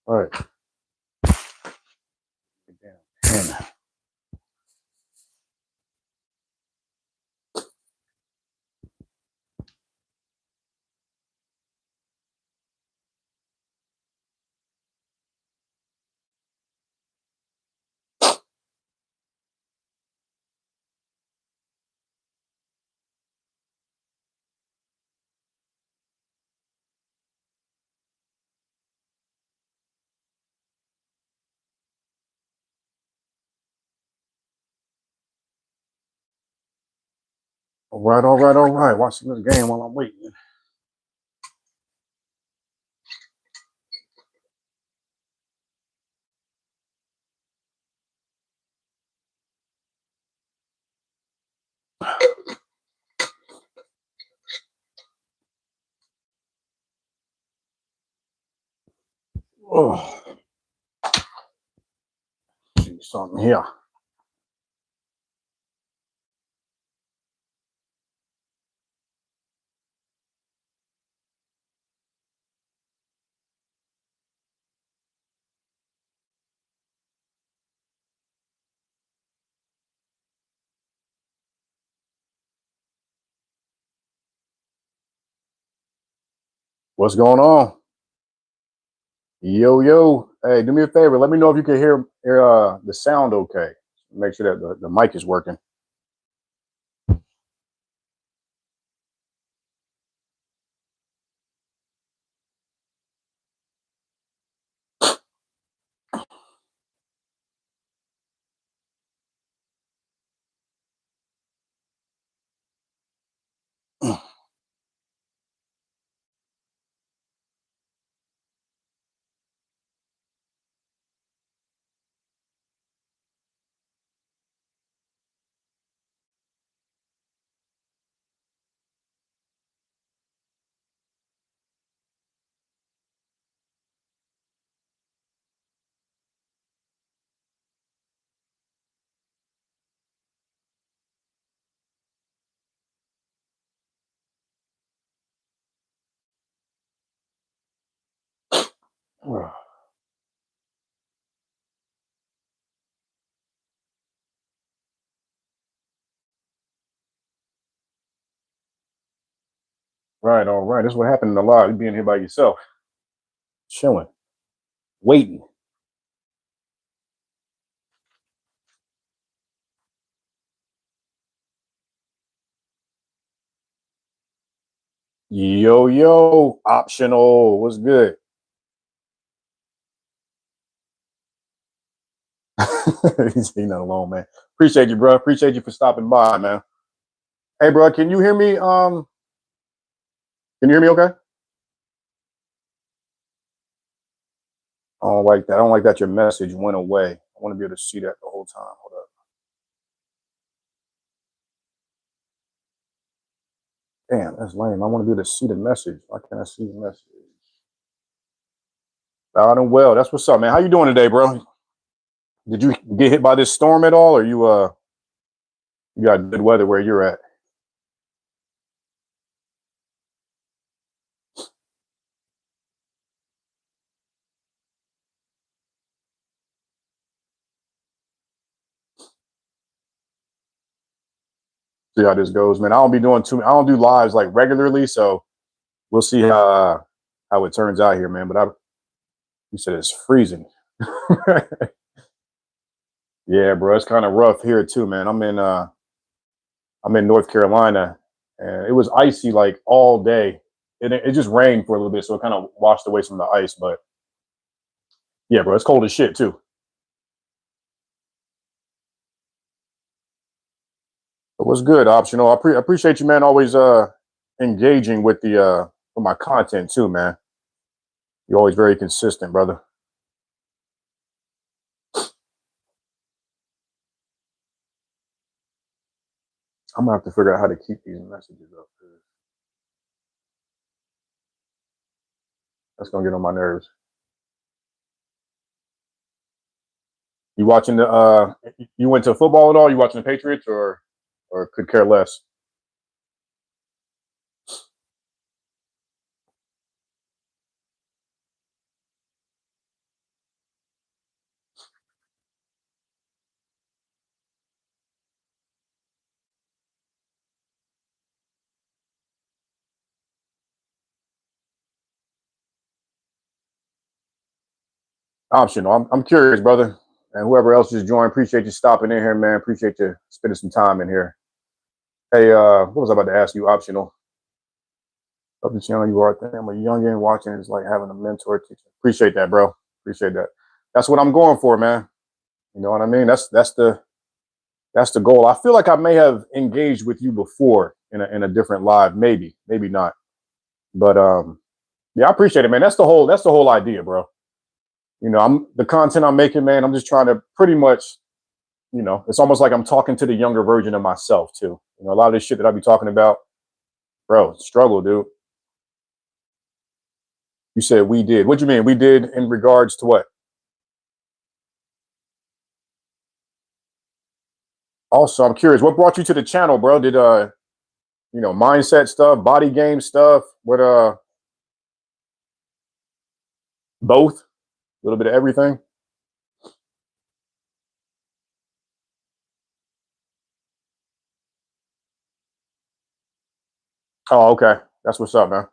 All right. Damn. All right, all right, all right. Watching this game while I'm waiting. Oh, see something here. What's going on? Yo, yo. Hey, do me a favor. Let me know if you can hear the sound okay. Make sure that the mic is working. Right, all right. This is what happened a lot. You being here by yourself, chilling, waiting. Yo, yo, optional. What's good? He's not alone, man. Appreciate you, bro. Appreciate you for stopping by, man. Hey, bro, can you hear me? Can you hear me okay? I don't like that. I don't like that your message went away. I want to be able to see that the whole time. Hold up. Damn, that's lame. I want to be able to see the message. Why can't I see the message? Loud and well. That's what's up, man. How you doing today, bro? Did you get hit by this storm at all, or you got good weather where you're at? See how this goes, man. I don't be doing too. I don't do lives like regularly, so we'll see how it turns out here, man. But you said it's freezing. Yeah, bro, it's kind of rough here too, man. I'm in North Carolina, and it was icy like all day. It just rained for a little bit, so it kind of washed away some of the ice. But yeah, bro, it's cold as shit too. But what's good, optional? Appreciate you, man. Always engaging with my content too, man. You're always very consistent, brother. I'm gonna have to figure out how to keep these messages up. 'Cause that's gonna get on my nerves. You watching the? You went to football at all? You watching the Patriots or could care less? Optional. I'm curious, brother. And whoever else just joined, appreciate you stopping in here, man. Appreciate you spending some time in here. Hey, what was I about to ask you? Optional. Up the channel you are. I'm a youngin watching. It's like having a mentor teacher. Appreciate that, bro. Appreciate that. That's what I'm going for, man. You know what I mean? That's the goal. I feel like I may have engaged with you before in a different live, maybe not. But yeah, I appreciate it, man. That's the whole idea, bro. You know, I'm the content I'm making, man. I'm just trying to pretty much, it's almost like I'm talking to the younger version of myself too. You know, a lot of this shit that I be talking about, bro, struggle, dude. You said we did. What do you mean? We did in regards to what? Also, I'm curious, what brought you to the channel, bro? Did mindset stuff, body game stuff, what both? A little bit of everything? Oh, okay. That's what's up, man.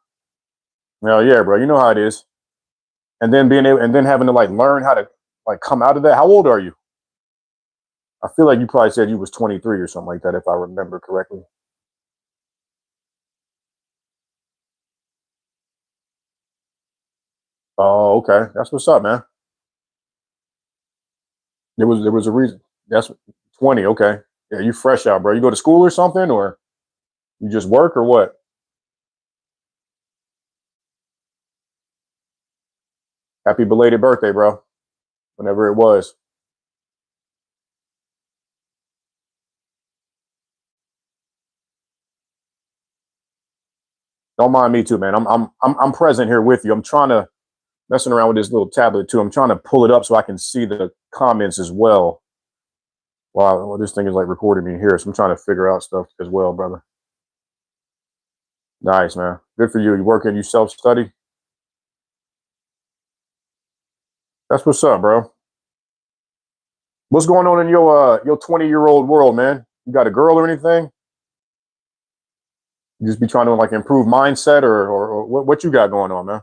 Well, yeah, bro. You know how it is. And then being able and then having to like learn how to like come out of that. How old are you? I feel like you probably said you was 23 or something like that, if I remember correctly. Oh, okay. That's what's up, man. There was a reason. That's 20. Okay. Yeah, you fresh out, bro. You go to school or something, or you just work or what? Happy belated birthday, bro. Whenever it was. Don't mind me too, man. I'm present here with you. I'm trying to messing around with this little tablet too. I'm trying to pull it up so I can see the comments as well. Wow, well, this thing is like recording me here, so I'm trying to figure out stuff as well, brother. Nice, man. Good for you. You working? You self study? That's what's up, bro. What's going on in your 20-year-old world, man? You got a girl or anything? You just be trying to like improve mindset, or what you got going on, man?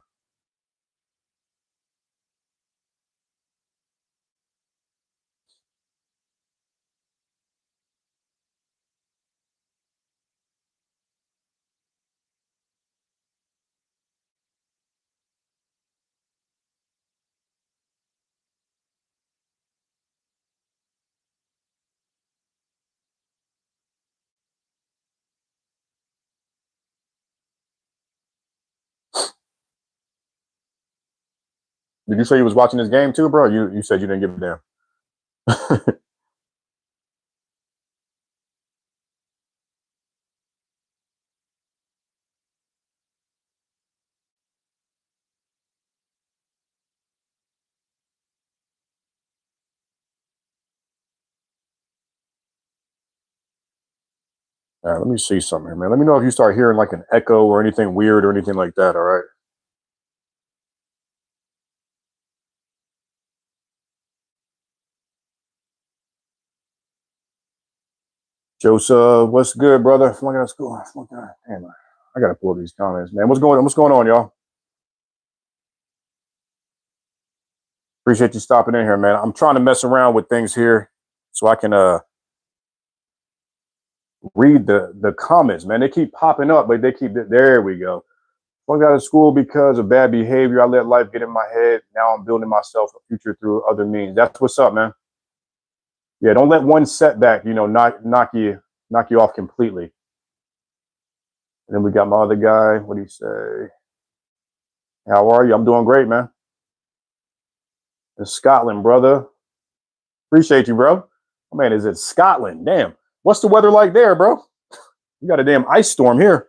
Did you say you was watching this game too, bro? You said you didn't give a damn. All right, let me see something here, man. Let me know if you start hearing like an echo or anything weird or anything like that. All right. Joseph, what's good, brother? Flunking out of school. Damn, I gotta pull these comments, man. What's going on, y'all? Appreciate you stopping in here, man. I'm trying to mess around with things here so I can read the comments, man. They keep popping up, but they keep there we go. Flunked out of school because of bad behavior. I let life get in my head. Now I'm building myself a future through other means. That's what's up, man. Yeah, don't let one setback, knock you off completely. And then we got my other guy. What do you say? How are you? I'm doing great, man. In Scotland, brother. Appreciate you, bro. Oh, man, is it Scotland? Damn. What's the weather like there, bro? You got a damn ice storm here.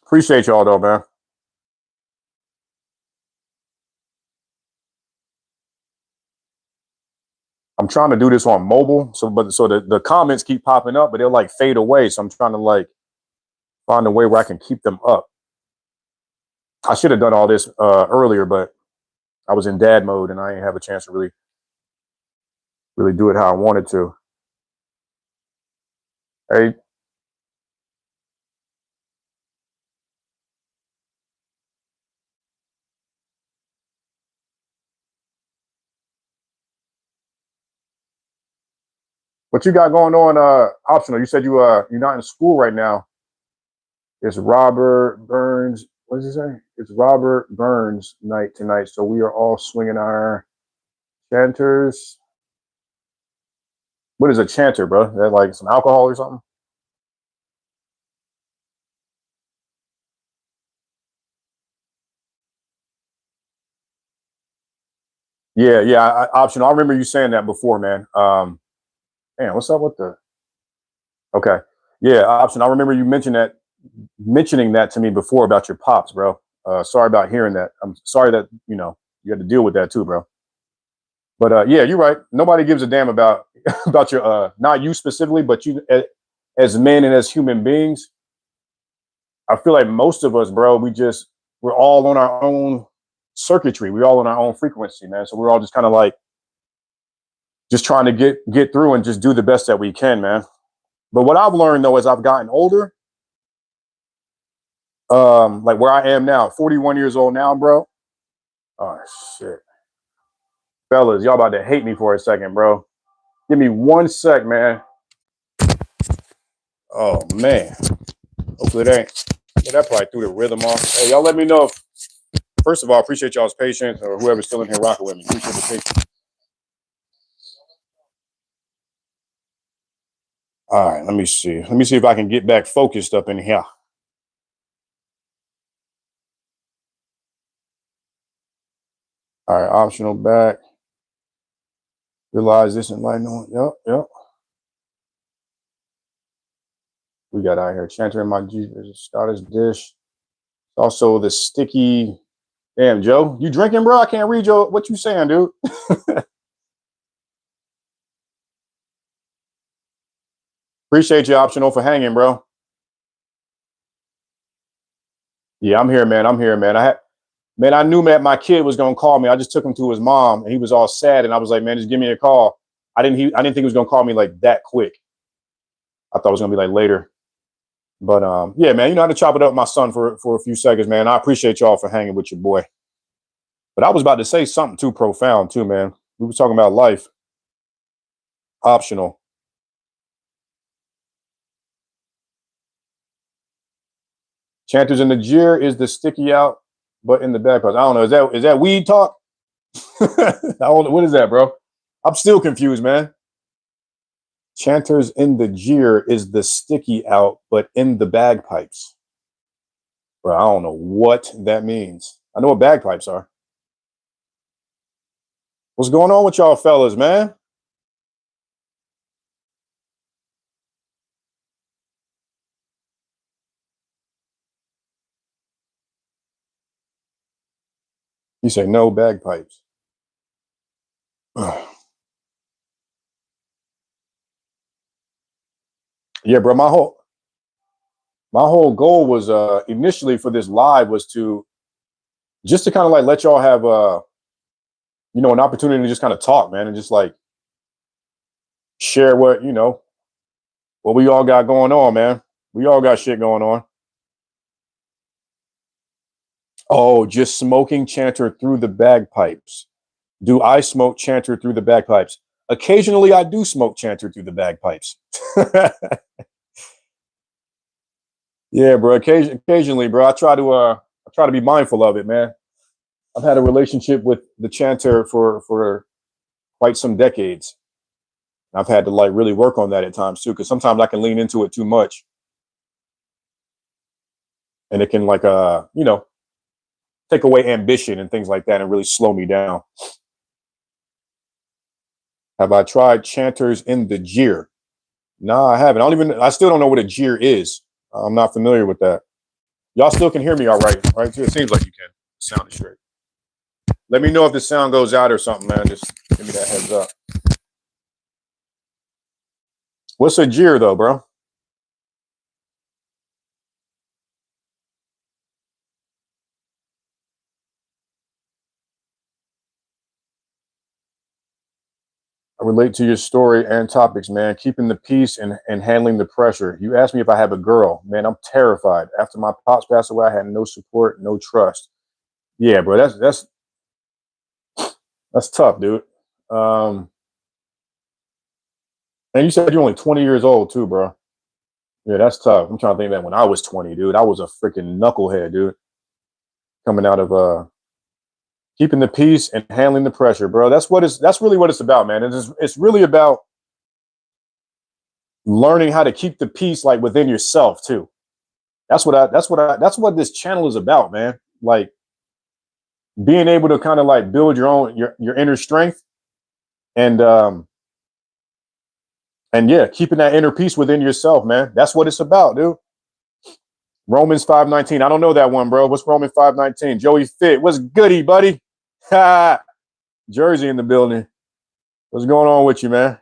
Appreciate y'all though, man. I'm trying to do this on mobile, so the comments keep popping up, but they'll like fade away. So I'm trying to like find a way where I can keep them up. I should have done all this earlier, but I was in dad mode and I didn't have a chance to really do it how I wanted to. Hey, What you got going on? Optional. You said you're not in school right now. It's Robert Burns. What does he say? It's Robert Burns night tonight. So we are all swinging our chanters. What is a chanter, bro? Is that like some alcohol or something? Yeah, yeah. Optional. I remember you saying that before, man. Man, what's up with the? Okay, yeah, option. I remember you mentioning that to me before about your pops, bro. Sorry about hearing that. I'm sorry that you had to deal with that too, bro. But yeah, you're right. Nobody gives a damn about about your not you specifically, but you as men and as human beings. I feel like most of us, bro, we're all on our own circuitry. We're all on our own frequency, man. So we're all just kind of like just trying to get through and just do the best that we can, man. But what I've learned though, as I've gotten older, like where I am now, 41 years old now, bro. Oh shit, fellas, y'all about to hate me for a second, bro. Give me 1 sec, man. Oh man, hopefully that ain't. Yeah, that probably threw the rhythm off. Hey, y'all, let me know. First of all, appreciate y'all's patience, or whoever's still in here rocking with me. Appreciate the patience. All right, let me see. Let me see if I can get back focused up in here. All right, optional back. Realize this and lighting on. Yep, yep. We got out here chanter in my Scottish dish. Also the sticky. Damn, Joe, you drinking, bro? I can't read what you saying, dude. Appreciate you, optional, for hanging, bro. Yeah, I'm here, man. I'm here, man. Man, I knew that my kid was gonna call me. I just took him to his mom, and he was all sad. And I was like, man, just give me a call. I didn't think he was gonna call me like that quick. I thought it was gonna be like later. But yeah, man, you know how to chop it up with my son for a few seconds, man. I appreciate y'all for hanging with your boy. But I was about to say something too profound too, man. We were talking about life. Optional. Chanters in the jeer is the sticky out, but in the back. I don't know. Is that weed talk? I don't know. What is that, bro? I'm still confused, man. Chanters in the jeer is the sticky out, but in the bagpipes. Bro, I don't know what that means. I know what bagpipes are. What's going on with y'all fellas, man? You say no bagpipes. Yeah, bro. My whole goal was initially for this live was to just to kind of like let y'all have an opportunity to just kind of talk, man, and just like share what we all got going on, man. We all got shit going on. Oh, just smoking chanter through the bagpipes. Do I smoke chanter through the bagpipes? Occasionally, I do smoke chanter through the bagpipes. Yeah, bro. Occasionally, bro. I try to be mindful of it, man. I've had a relationship with the chanter for quite some decades. I've had to like really work on that at times too, because sometimes I can lean into it too much, and it can like take away ambition and things like that, and really slow me down. Have I tried chanters in the jeer? No, I haven't. I still don't know what a jeer is. I'm not familiar with that. Y'all still can hear me all right, right? It seems like you can. Sound is straight. Let me know if the sound goes out or something, man. Just give me that heads up. What's a jeer though, bro? I relate to your story and topics, man. Keeping the peace and handling the pressure. You asked me if I have a girl. Man, I'm terrified. After my pops passed away, I had no support, no trust. Yeah, bro, that's tough, dude. Um, And you said you're only 20 years old too, bro. Yeah, that's tough. I'm trying to think that when I was 20, dude, I was a freaking knucklehead, dude. Coming out of keeping the peace and handling the pressure, bro. That's really what it's about, man. It's really about learning how to keep the peace like within yourself too. That's what this channel is about, man. Like being able to kind of like build your inner strength and and yeah, keeping that inner peace within yourself, man. That's what it's about, dude. Romans 5:19. I don't know that one, bro. What's Romans 5:19? Joey Fit. What's goody, buddy? Ha! Jersey in the building. What's going on with you, man?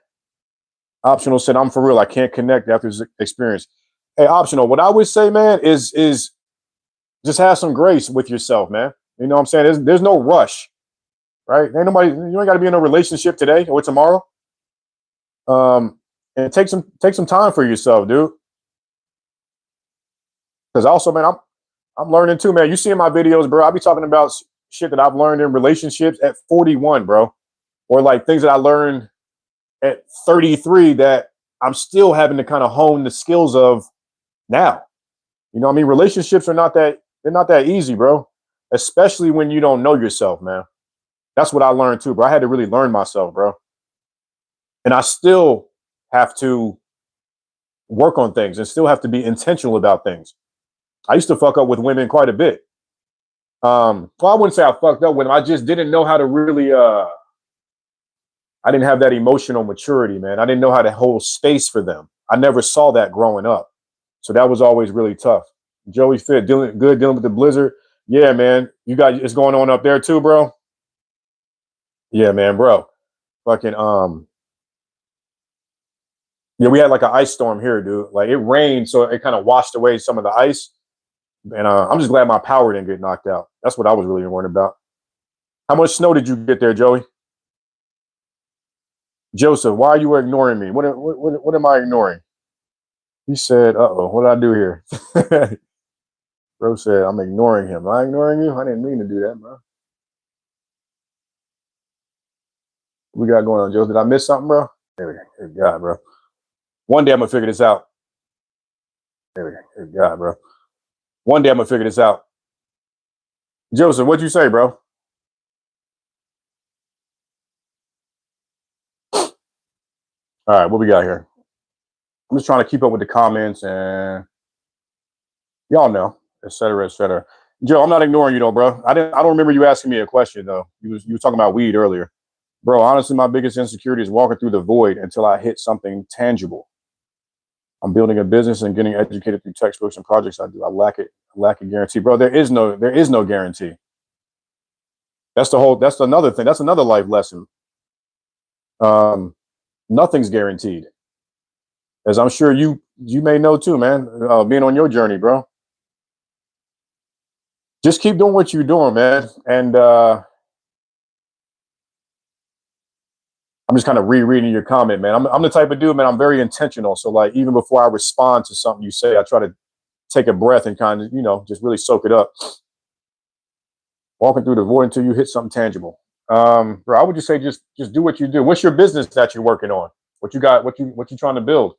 Optional said, I'm for real. I can't connect after this experience. Hey, Optional, what I would say, man, is just have some grace with yourself, man. You know what I'm saying? There's no rush, right? Ain't nobody, you ain't got to be in a relationship today or tomorrow. And take some time for yourself, dude. Because also, man, I'm learning too, man. You see in my videos, bro, I be talking about shit that I've learned in relationships at 41, bro. Or like things that I learned at 33 that I'm still having to kind of hone the skills of now. You know what I mean? Relationships are not that, they're not that easy, bro. Especially when you don't know yourself, man. That's what I learned too, bro. I had to really learn myself, bro. And I still have to work on things and still have to be intentional about things. I used to fuck up with women quite a bit. Well, I wouldn't say I fucked up with them. I just didn't know how to really I didn't have that emotional maturity, man. I didn't know how to hold space for them. I never saw that growing up. So that was always really tough. Joey Fit, dealing with the blizzard. Yeah, man. You got it's going on up there too, bro. Yeah, man, bro. Fucking yeah, we had like an ice storm here, dude. Like it rained, so it kind of washed away some of the ice. And I'm just glad my power didn't get knocked out. That's what I was really worried about. How much snow did you get there, Joey? Joseph, why are you ignoring me? What am I ignoring? He said, "Uh oh, what did I do here?" Bro said, "I'm ignoring him. Am I ignoring you? I didn't mean to do that, bro." What we got going on, Joe? Did I miss something, bro? There we go. Good God, bro. One day I'm gonna figure this out. There we go. Good God, bro. One day I'm gonna figure this out. Joseph, what'd you say, bro? All right, what we got here? I'm just trying to keep up with the comments and y'all know, et cetera, et cetera. Joe, I'm not ignoring you though, bro. I don't remember you asking me a question though. You were talking about weed earlier. Bro, honestly, my biggest insecurity is walking through the void until I hit something tangible. I'm building a business and getting educated through textbooks and projects I do. I lack a guarantee. Bro, there is no guarantee. That's another thing. That's another life lesson. Um, Nothing's guaranteed. As I'm sure you may know too, man, being on your journey, bro. Just keep doing what you're doing, man. And I'm just kind of rereading your comment, man. I'm the type of dude, man. I'm very intentional. So like even before I respond to something you say, I try to take a breath and kind of, just really soak it up. Walking through the void until you hit something tangible. Bro, I would just say just do what you do. What's your business that you're working on? What you got? What you trying to build?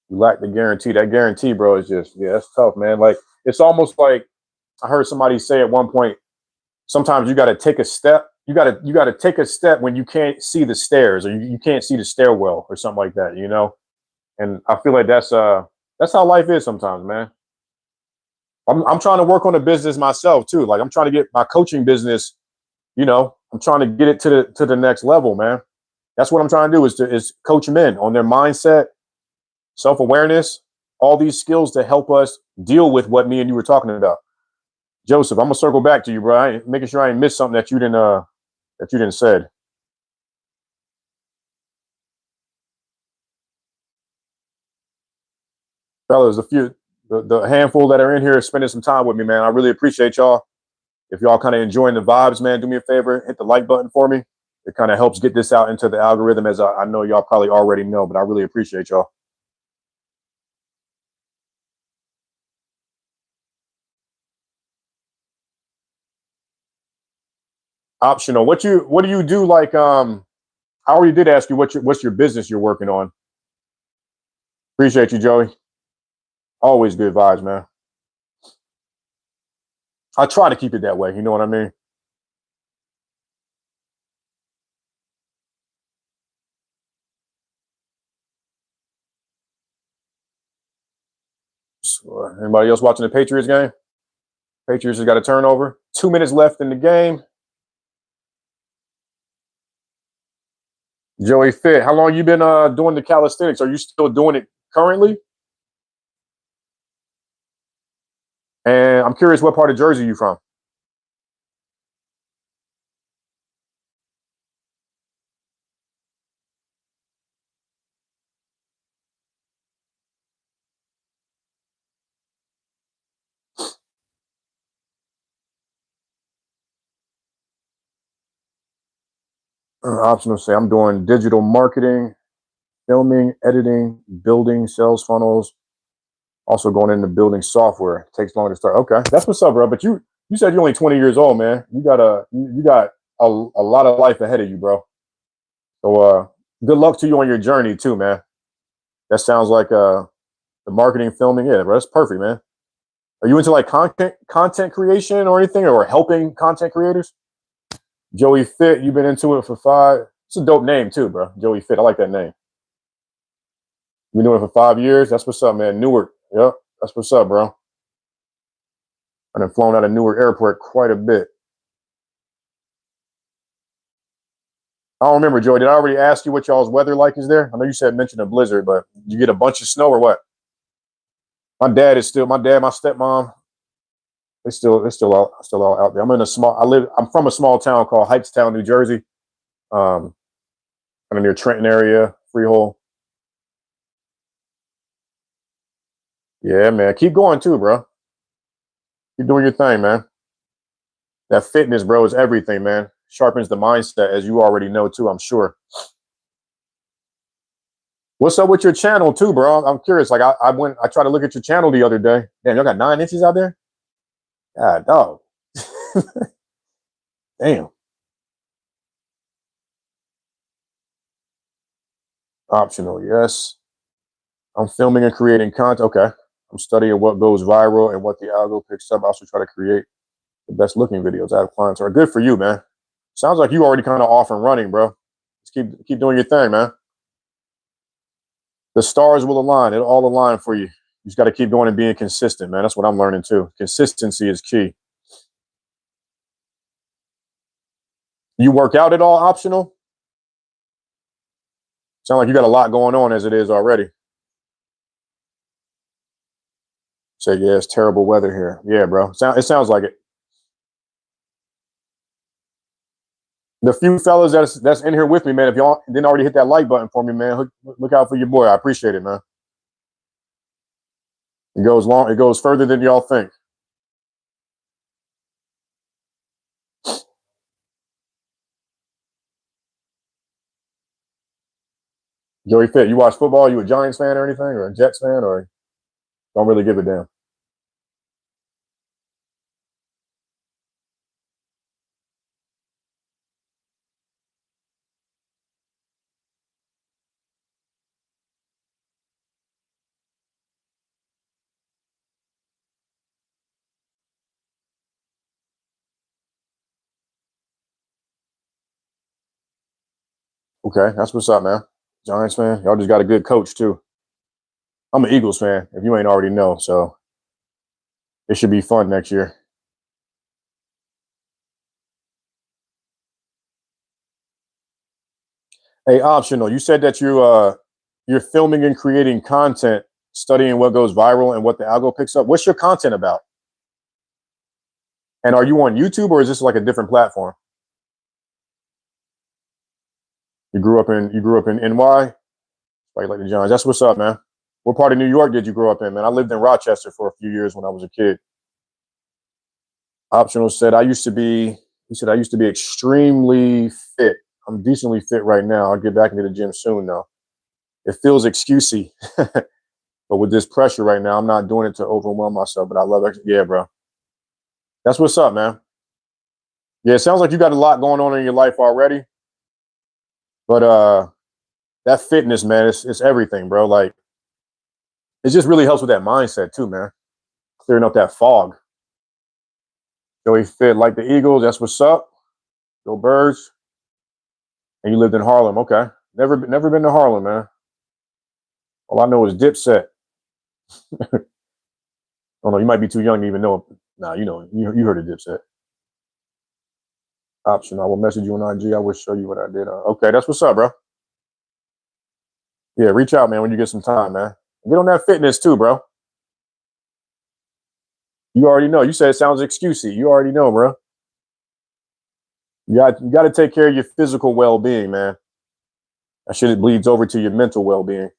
You lack the guarantee. That guarantee, bro, is just that's tough, man. Like it's almost like I heard somebody say at one point. Sometimes you got to take a step. You got to take a step when you can't see the stairs or you can't see the stairwell or something like that. And I feel like that's how life is sometimes, man. I'm trying to work on a business myself too. Like I'm trying to get my coaching business. I'm trying to get it to the next level, man. That's what I'm trying to do is coach men on their mindset, self awareness, all these skills to help us deal with what me and you were talking about. Joseph, I'm gonna circle back to you, bro. Making sure I ain't missed something that you didn't said. Fellas, the handful that are in here spending some time with me, man. I really appreciate y'all. If y'all kind of enjoying the vibes, man, do me a favor, hit the like button for me. It kind of helps get this out into the algorithm, as I know y'all probably already know, but I really appreciate y'all. Optional. What do you do like? I already did ask you what's your business you're working on. Appreciate you, Joey. Always good vibes, man. I try to keep it that way. You know what I mean? So, anybody else watching the Patriots game? Patriots has got a turnover. 2 minutes left in the game. Joey Fit, how long you been doing the calisthenics? Are you still doing it currently? And I'm curious, what part of Jersey you from? Optional say I'm doing digital marketing, filming, editing, building sales funnels. Also going into building software. It takes longer to start. Okay, that's what's up, bro. But you said you're only 20 years old, man. You got a lot of life ahead of you, bro. So good luck to you on your journey too, man. That sounds like the marketing, filming. Yeah, bro, that's perfect, man. Are you into like content creation or anything, or helping content creators? Joey Fit, you've been into it for 5. It's a dope name too, bro. Joey Fit, I like that name. You've been doing it for 5 years. That's what's up, man. Newark. Yep, that's what's up, bro. I've been flown out of Newark Airport quite a bit. I don't remember, Joey. Did I already ask you what y'all's weather like is there? I know you said mention a blizzard, but you get a bunch of snow or what? My dad, my stepmom, they're still all out there. I'm from a small town called Hightstown, New Jersey. Kind of near Trenton area, Freehold. Yeah, man. Keep going too, bro. Keep doing your thing, man. That fitness, bro, is everything, man. Sharpens the mindset, as you already know too, I'm sure. What's up with your channel too, bro? I'm curious. Like I tried to look at your channel the other day. Damn, y'all got 9 inches out there? God, dog. Damn. Optional, yes. I'm filming and creating content. Okay. I'm studying what goes viral and what the algo picks up. I also try to create the best looking videos. I have clients are good for you, man. Sounds like you already kind of off and running, bro. Just keep doing your thing, man. The stars will align. It'll all align for you. You just got to keep going and being consistent, man. That's what I'm learning too. Consistency is key. You work out at all optional? Sound like you got a lot going on as it is already. Say, yeah, it's terrible weather here. Yeah, bro. It sounds like it. The few fellas that's in here with me, man, if y'all didn't already hit that like button for me, man, look out for your boy. I appreciate it, man. It goes further than y'all think. Joey Fit, you watch football? You a Giants fan or anything, or a Jets fan, or don't really give a damn? Okay, that's what's up, man. Giants fan. Y'all just got a good coach too. I'm an Eagles fan, if you ain't already know. So it should be fun next year. Hey, optional. You said that you're filming and creating content, studying what goes viral and what the algo picks up. What's your content about? And are you on YouTube or is this like a different platform? You grew up in NY, like the Giants. That's what's up, man. What part of New York did you grow up in, man? I lived in Rochester for a few years when I was a kid. Optional said he said I used to be extremely fit. I'm decently fit right now. I'll get back into the gym soon though. It feels excusey. But with this pressure right now, I'm not doing it to overwhelm myself. But I love it. Yeah, bro. That's what's up, man. Yeah, it sounds like you got a lot going on in your life already. But that fitness, man, it's everything, bro. Like it just really helps with that mindset too, man. Clearing up that fog. Joey Fit like the Eagles. That's what's up. Go Birds. And you lived in Harlem. Okay. Never been to Harlem, man. All I know is Dipset. Oh no, you might be too young to even know. Nah, you know, you heard of Dipset. Option. I will message you on IG. I will show you what I did. Okay, that's what's up, bro. Yeah, reach out, man, when you get some time, man. Get on that fitness too, bro. You already know. You said it sounds excusey. You already know, bro. You got to take care of your physical well-being, man. That shit bleeds over to your mental well-being.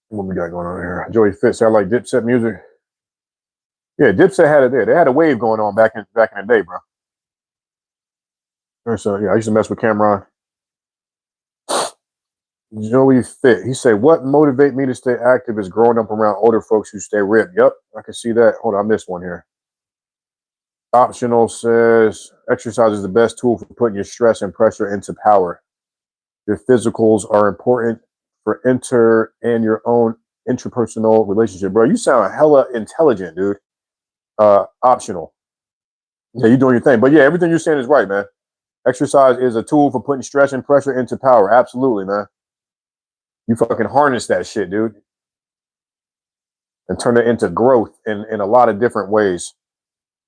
What we got going on here? Joey Fitz, I like Dipset music. Yeah, Dipset had it there. They had a wave going on back in the day, bro. So yeah, I used to mess with Cameron. Joey Fit. He said, "What motivate me to stay active is growing up around older folks who stay ripped." Yep, I can see that. Hold on, I missed one here. Optional says, "Exercise is the best tool for putting your stress and pressure into power. Your physicals are important for and your own interpersonal relationship." Bro, you sound hella intelligent, dude. Optional. Yeah, you're doing your thing. But yeah, everything you're saying is right, man. Exercise is a tool for putting stress and pressure into power. Absolutely, man. You fucking harness that shit, dude, and turn it into growth in a lot of different ways.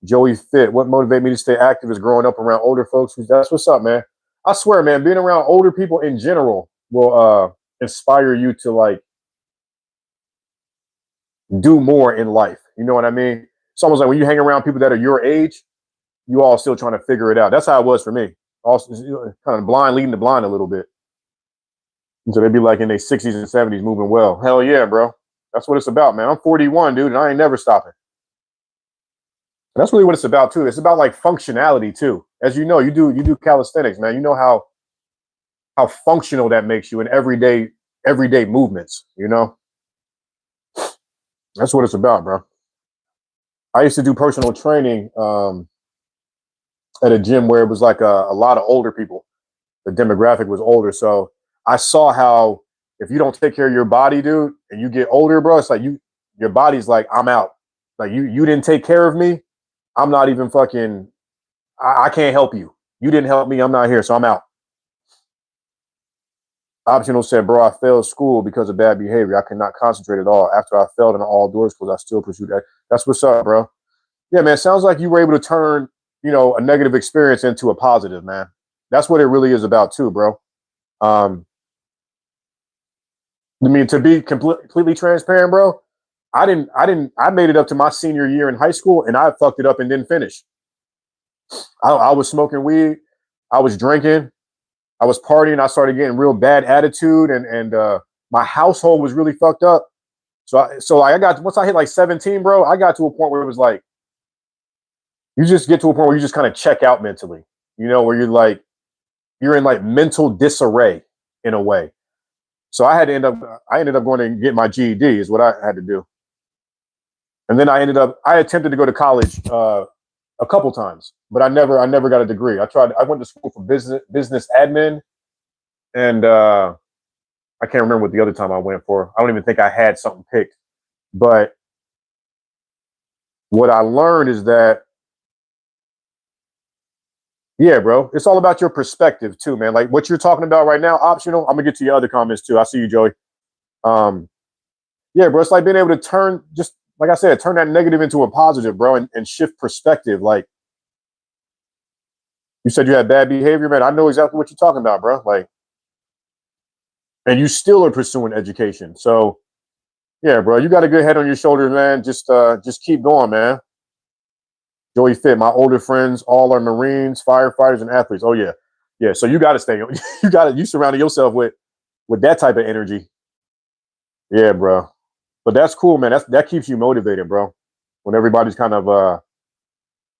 Joey Fit. What motivated me to stay active is growing up around older folks. That's what's up, man. I swear, man, being around older people in general will inspire you to like do more in life. You know what I mean? It's almost like when you hang around people that are your age, you all still trying to figure it out. That's how it was for me. Also, kind of blind leading the blind a little bit. So they'd be like in their 60s and 70s moving well. Hell yeah, bro. That's what it's about, man. I'm 41, dude, and I ain't never stopping. And that's really what it's about too. It's about like functionality too. As you know, you do calisthenics, man. You know how functional that makes you in everyday movements, you know? That's what it's about, bro. I used to do personal training at a gym where it was like a lot of older people. The demographic was older. So I saw how if you don't take care of your body, dude, and you get older, bro, it's like your body's like, I'm out. Like you didn't take care of me. I'm not even fucking, I can't help you. You didn't help me. I'm not here. So I'm out. Optional said, "Bro, I failed school because of bad behavior. I could not concentrate at all. After I failed in all doors schools, I still pursued that." That's what's up, bro. Yeah, man. Sounds like you were able to turn, a negative experience into a positive, man. That's what it really is about too, bro. I mean, to be completely transparent, bro, I made it up to my senior year in high school and I fucked it up and didn't finish. I was smoking weed. I was drinking. I was partying. I started getting real bad attitude and my household was really fucked up. So I got, once I hit like 17, bro, I got to a point where it was like, you just get to a point where you just kind of check out mentally, where you're in like mental disarray in a way. So I ended up going to get my GED is what I had to do. And then I attempted to go to college a couple times, but I never got a degree. I went to school for business admin, and I can't remember what the other time I went for. I don't even think I had something picked. But what I learned is that, yeah, bro, it's all about your perspective too, man. Like what you're talking about right now, optional. I'm gonna get to your other comments too. I see you, Joey. Yeah, bro, it's like being able to turn, just like I said, turn that negative into a positive, bro, and shift perspective. Like you said, you had bad behavior, man. I know exactly what you're talking about, bro. Like, and you still are pursuing education. So, yeah, bro, you got a good head on your shoulders, man. Just keep going, man. Joey Fit, my older friends all are Marines, firefighters, and athletes. Oh yeah, Yeah, so you got to stay. You surrounding yourself with that type of energy. Yeah, bro. But that's cool, man. That keeps you motivated, bro. When everybody's kind of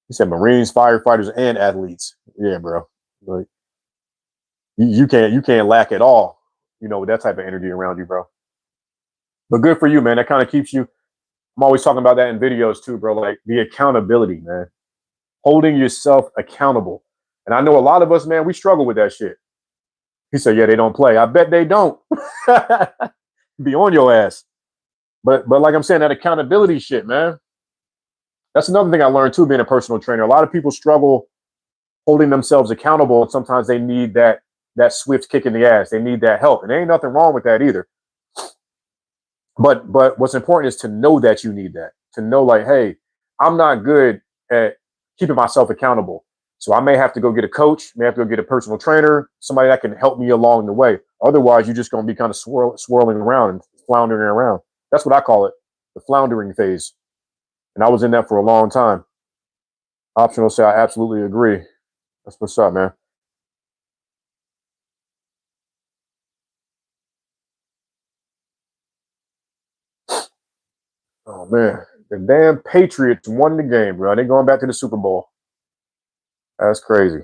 you said Marines, firefighters, and athletes. Yeah, bro. Like you can't lack at all, with that type of energy around you, bro. But good for you, man. That kind of keeps you. I'm always talking about that in videos too, bro. Like the accountability, man. Holding yourself accountable. And I know a lot of us, man, we struggle with that shit. He said, yeah, they don't play. I bet they don't. Be on your ass. But like I'm saying, that accountability shit, man. That's another thing I learned too, being a personal trainer. A lot of people struggle holding themselves accountable, and sometimes they need that swift kick in the ass. They need that help. And there ain't nothing wrong with that either. But what's important is to know that you need that. To know, like, hey, I'm not good at keeping myself accountable. So I may have to go get a coach, may have to go get a personal trainer, somebody that can help me along the way. Otherwise, you're just going to be kind of swirling around and floundering around. That's what I call it, the floundering phase. And I was in that for a long time. Optional say, I absolutely agree. That's what's up, man. Oh, man. The damn Patriots won the game, bro. They going back to the Super Bowl. That's crazy.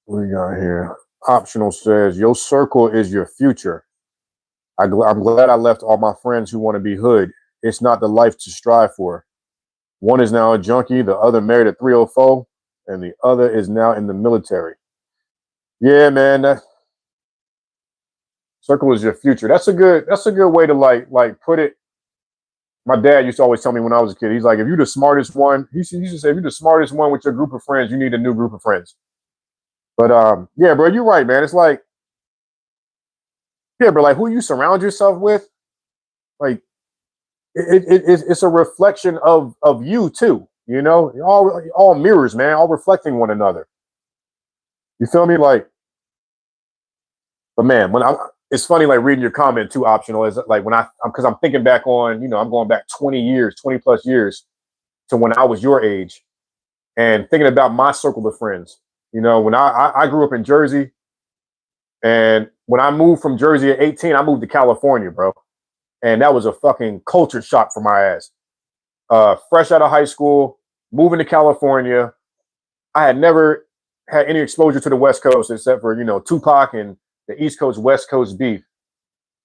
What we got here? Optional says, your circle is your future. I'm glad I left all my friends who want to be hood. It's not the life to strive for. One is now a junkie, the other married a 304, and the other is now in the military. Yeah, man, that circle is your future. That's a good way to like put it. My dad used to always tell me when I was a kid, he's like, if you're the smartest one, he used to say, if you're the smartest one with your group of friends, you need a new group of friends. But yeah, bro, you're right, man. It's like, yeah, bro, like who you surround yourself with, like it's a reflection of you too. All mirrors, man, all reflecting one another. You feel me? Like, but man, it's funny, like reading your comment too. Optional is like when because I'm thinking back on, I'm going back 20 years, 20 plus years to when I was your age, and thinking about my circle of friends. When I grew up in Jersey, and when I moved from Jersey at 18, I moved to California, bro, and that was a fucking culture shock for my ass. Fresh out of high school, moving to California, I had never had any exposure to the West Coast except for Tupac and the East Coast West Coast beef.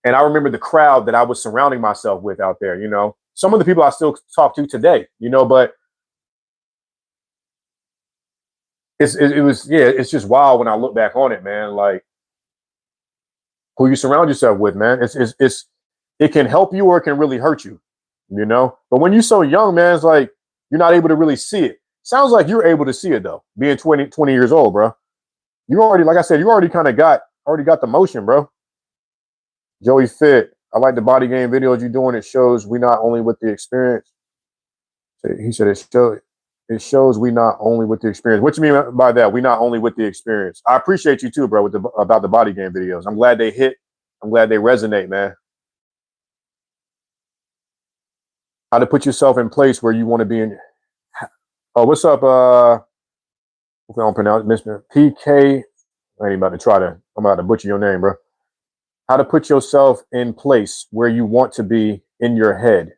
And I remember the crowd that I was surrounding myself with out there. Some of the people I still talk to today. But it was, yeah, it's just wild when I look back on it, man. Like who you surround yourself with, man. It can help you or it can really hurt you. But when you're so young, man, it's like you're not able to really see it. Sounds like you're able to see it though, being 20 years old, bro. You already, like I said, you already kind of got the motion, bro. Joey Fit, I like the body game videos you're doing. It shows we not only with the experience. He said it shows we not only with the experience. What you mean by that? We not only with the experience. I appreciate you too, bro, about the body game videos. I'm glad they hit. I'm glad they resonate, man. How to put yourself in place where you want to be in. Oh, what's up? I don't pronounce Mr. PK. I'm about to butcher your name, bro. How to put yourself in place where you want to be in your head.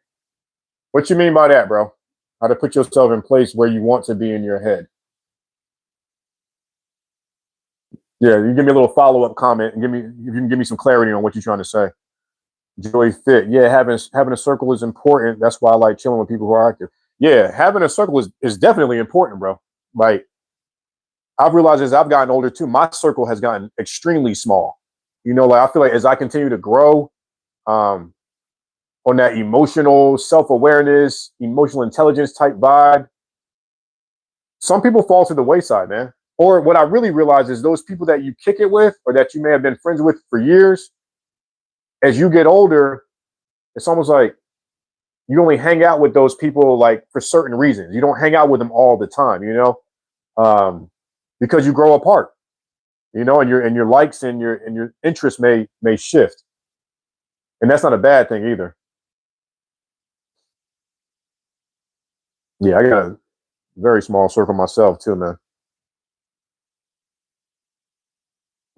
What you mean by that, bro? How to put yourself in place where you want to be in your head. Yeah, you give me a little follow-up comment and if you can give me some clarity on what you're trying to say. Joy Fit. Yeah, having a circle is important. That's why I like chilling with people who are active. Yeah, having a circle is definitely important, bro. Like I've realized as I've gotten older too, my circle has gotten extremely small. Like I feel like as I continue to grow, on that emotional self-awareness, emotional intelligence type vibe, some people fall to the wayside, man. Or what I really realize is those people that you kick it with or that you may have been friends with for years, as you get older, it's almost like you only hang out with those people like for certain reasons. You don't hang out with them all the time, because you grow apart, and your likes and your interests may shift. And that's not a bad thing either. Yeah, I got a very small circle myself too, man.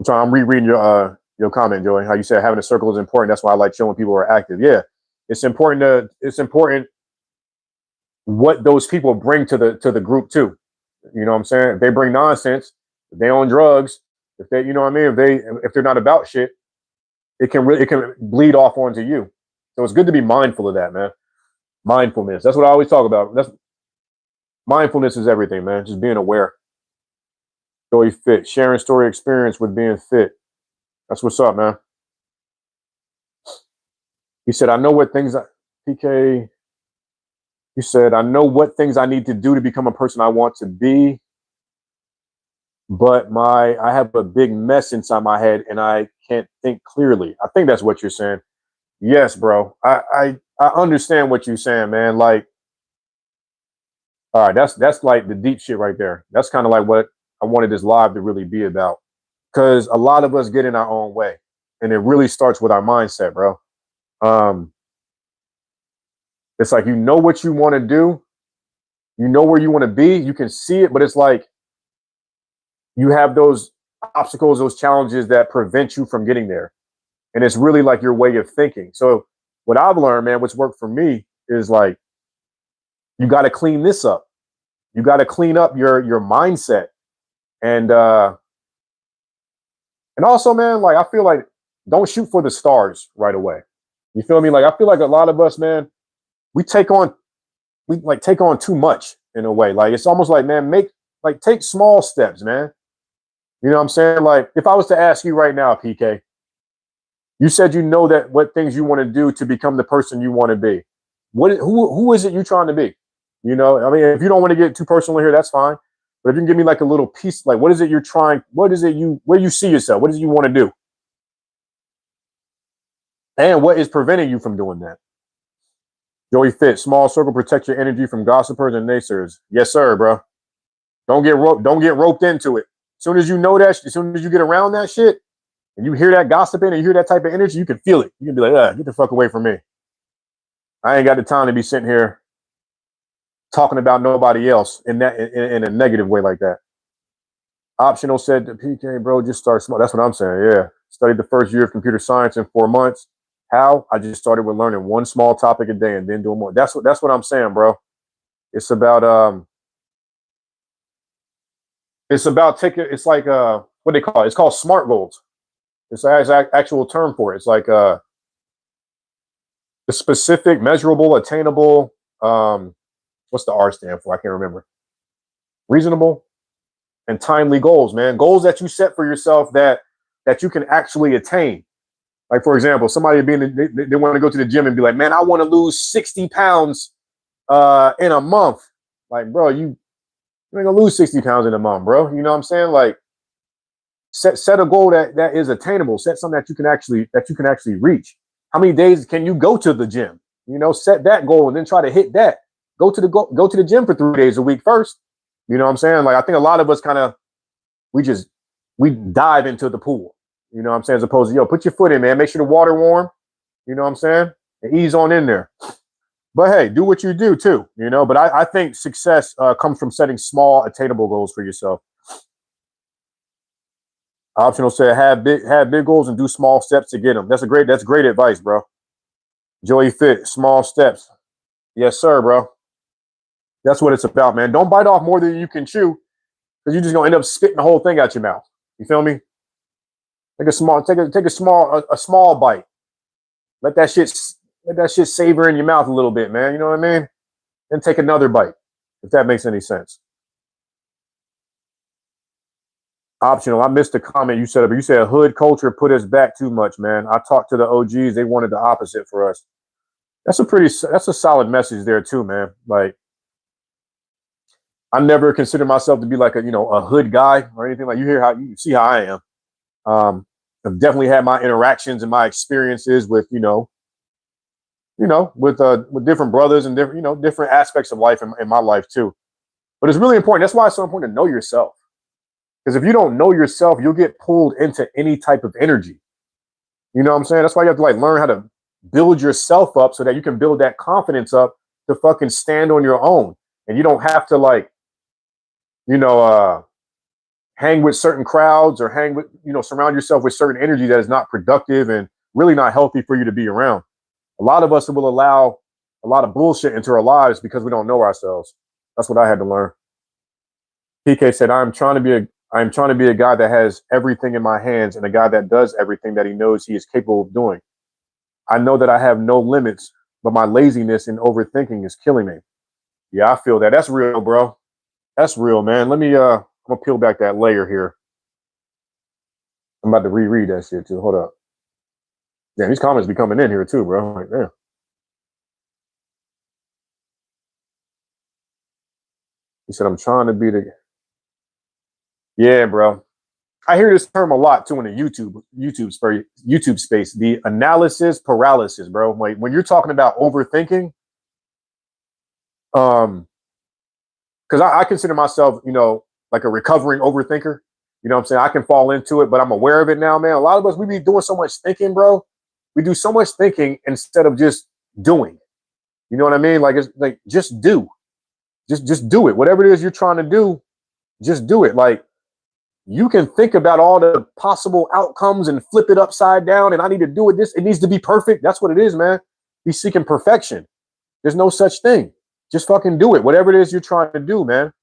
I'm rereading your comment, Joey. How you said having a circle is important. That's why I like showing people are active. Yeah, it's important what those people bring to the group too. You know what I'm saying? If they bring nonsense, if they on drugs, if they, you know what I mean, if they're not about shit, it can bleed off onto you. So it's good to be mindful of that, man. Mindfulness. That's what I always talk about. That's mindfulness is everything, man. Just being aware. Joey Fit, sharing story experience with being fit. That's what's up, man. He said, I know what things PK. He said, I know what things I need to do to become a person I want to be, but I have a big mess inside my head and I can't think clearly. I think that's what you're saying. Yes, bro. I understand what you're saying, man. Like, all right, that's like the deep shit right there. That's kind of like what I wanted this live to really be about. Because a lot of us get in our own way. And it really starts with our mindset, bro. It's like you know what you want to do, you know where you want to be, you can see it, but it's like you have those obstacles, those challenges that prevent you from getting there. And it's really like your way of thinking. So what I've learned, man, what's worked for me is like you got to clean this up. You got to clean up your mindset. And also, man, like I feel like don't shoot for the stars right away. You feel me? Like I feel like a lot of us, man, we take on too much in a way. Like it's almost like, man, take small steps, man. You know what I'm saying? Like if I was to ask you right now, PK, you said you know that what things you want to do to become the person you want to be. Who is it you're trying to be? You know, I mean, if you don't want to get too personal here, that's fine. But if you can give me like a little piece, like what is it you're trying? What is it where you see yourself? What is it you want to do? And what is preventing you from doing that? Joey Fit, small circle, protect your energy from gossipers and naysayers. Yes, sir, bro. Don't get roped into it. As soon as you know that, as soon as you get around that shit, and you hear that gossiping and you hear that type of energy, you can feel it. You can be like, get the fuck away from me. I ain't got the time to be sitting here talking about nobody else in a negative way like that. Optional said to PK, bro, just start small. That's what I'm saying. Yeah. Studied the first year of computer science in 4 months. How? I just started with learning one small topic a day and then doing more. That's what I'm saying, bro. It's about taking, it's like what they call it. It's called SMART goals. It's an actual term for it. It's like the specific, measurable, attainable. What's the R stand for? I can't remember. Reasonable and timely goals, man. Goals that you set for yourself that you can actually attain. Like for example, somebody they want to go to the gym and be like, man, I want to lose 60 pounds in a month. Like, bro, you ain't gonna lose 60 pounds in a month, bro. You know what I'm saying? Like, set a goal that is attainable. Set something that you can actually reach. How many days can you go to the gym? You know, set that goal and then try to hit that. Go to the gym for 3 days a week first. You know what I'm saying? Like I think a lot of us we dive into the pool. You know what I'm saying? As opposed to, put your foot in, man. Make sure the water warm. You know what I'm saying? And ease on in there. But hey, do what you do too. You know, but I think success comes from setting small, attainable goals for yourself. Optional said have big goals and do small steps to get them. That's great advice, bro. Joey Fit, small steps. Yes, sir, bro. That's what it's about, man. Don't bite off more than you can chew, because you're just gonna end up spitting the whole thing out your mouth. You feel me? Take a small bite. Let that shit savor in your mouth a little bit, man. You know what I mean? Then take another bite, if that makes any sense. Optional. I missed the comment you said, but you said hood culture put us back too much, man. I talked to the OGs; they wanted the opposite for us. That's a solid message there too, man. Like, I never consider myself to be like a hood guy or anything. Like you see how I am. I've definitely had my interactions and my experiences with with different brothers and different aspects of life in my life too. But it's really important. That's why it's so important to know yourself. Because if you don't know yourself, you'll get pulled into any type of energy. You know what I'm saying? That's why you have to learn how to build yourself up so that you can build that confidence up to fucking stand on your own. And you don't have to like, you know, hang with certain crowds or hang with, you know, surround yourself with certain energy that is not productive and really not healthy for you to be around. A lot of us will allow a lot of bullshit into our lives because we don't know ourselves. That's what I had to learn. PK said, I'm trying to be a guy that has everything in my hands and a guy that does everything that he knows he is capable of doing. I know that I have no limits, but my laziness and overthinking is killing me. Yeah, I feel that. That's real, bro. That's real, man. Let me I'm gonna peel back that layer here. I'm about to reread that shit too. Hold up. Yeah, these comments be coming in here too, bro. Like, damn. He said, I'm trying to be the. Yeah, bro. I hear this term a lot too in the YouTube space. The analysis paralysis, bro. Like when you're talking about overthinking, because I consider myself, you know, like a recovering overthinker. You know what I'm saying? I can fall into it, but I'm aware of it now, man. A lot of us, we be doing so much thinking, bro. We do so much thinking instead of just doing. You know what I mean? Like it's like just do. Just do it. Whatever it is you're trying to do, just do it. Like you can think about all the possible outcomes and flip it upside down. And I need to do it. It needs to be perfect. That's what it is, man. He's seeking perfection. There's no such thing. Just fucking do it. Whatever it is you're trying to do, man.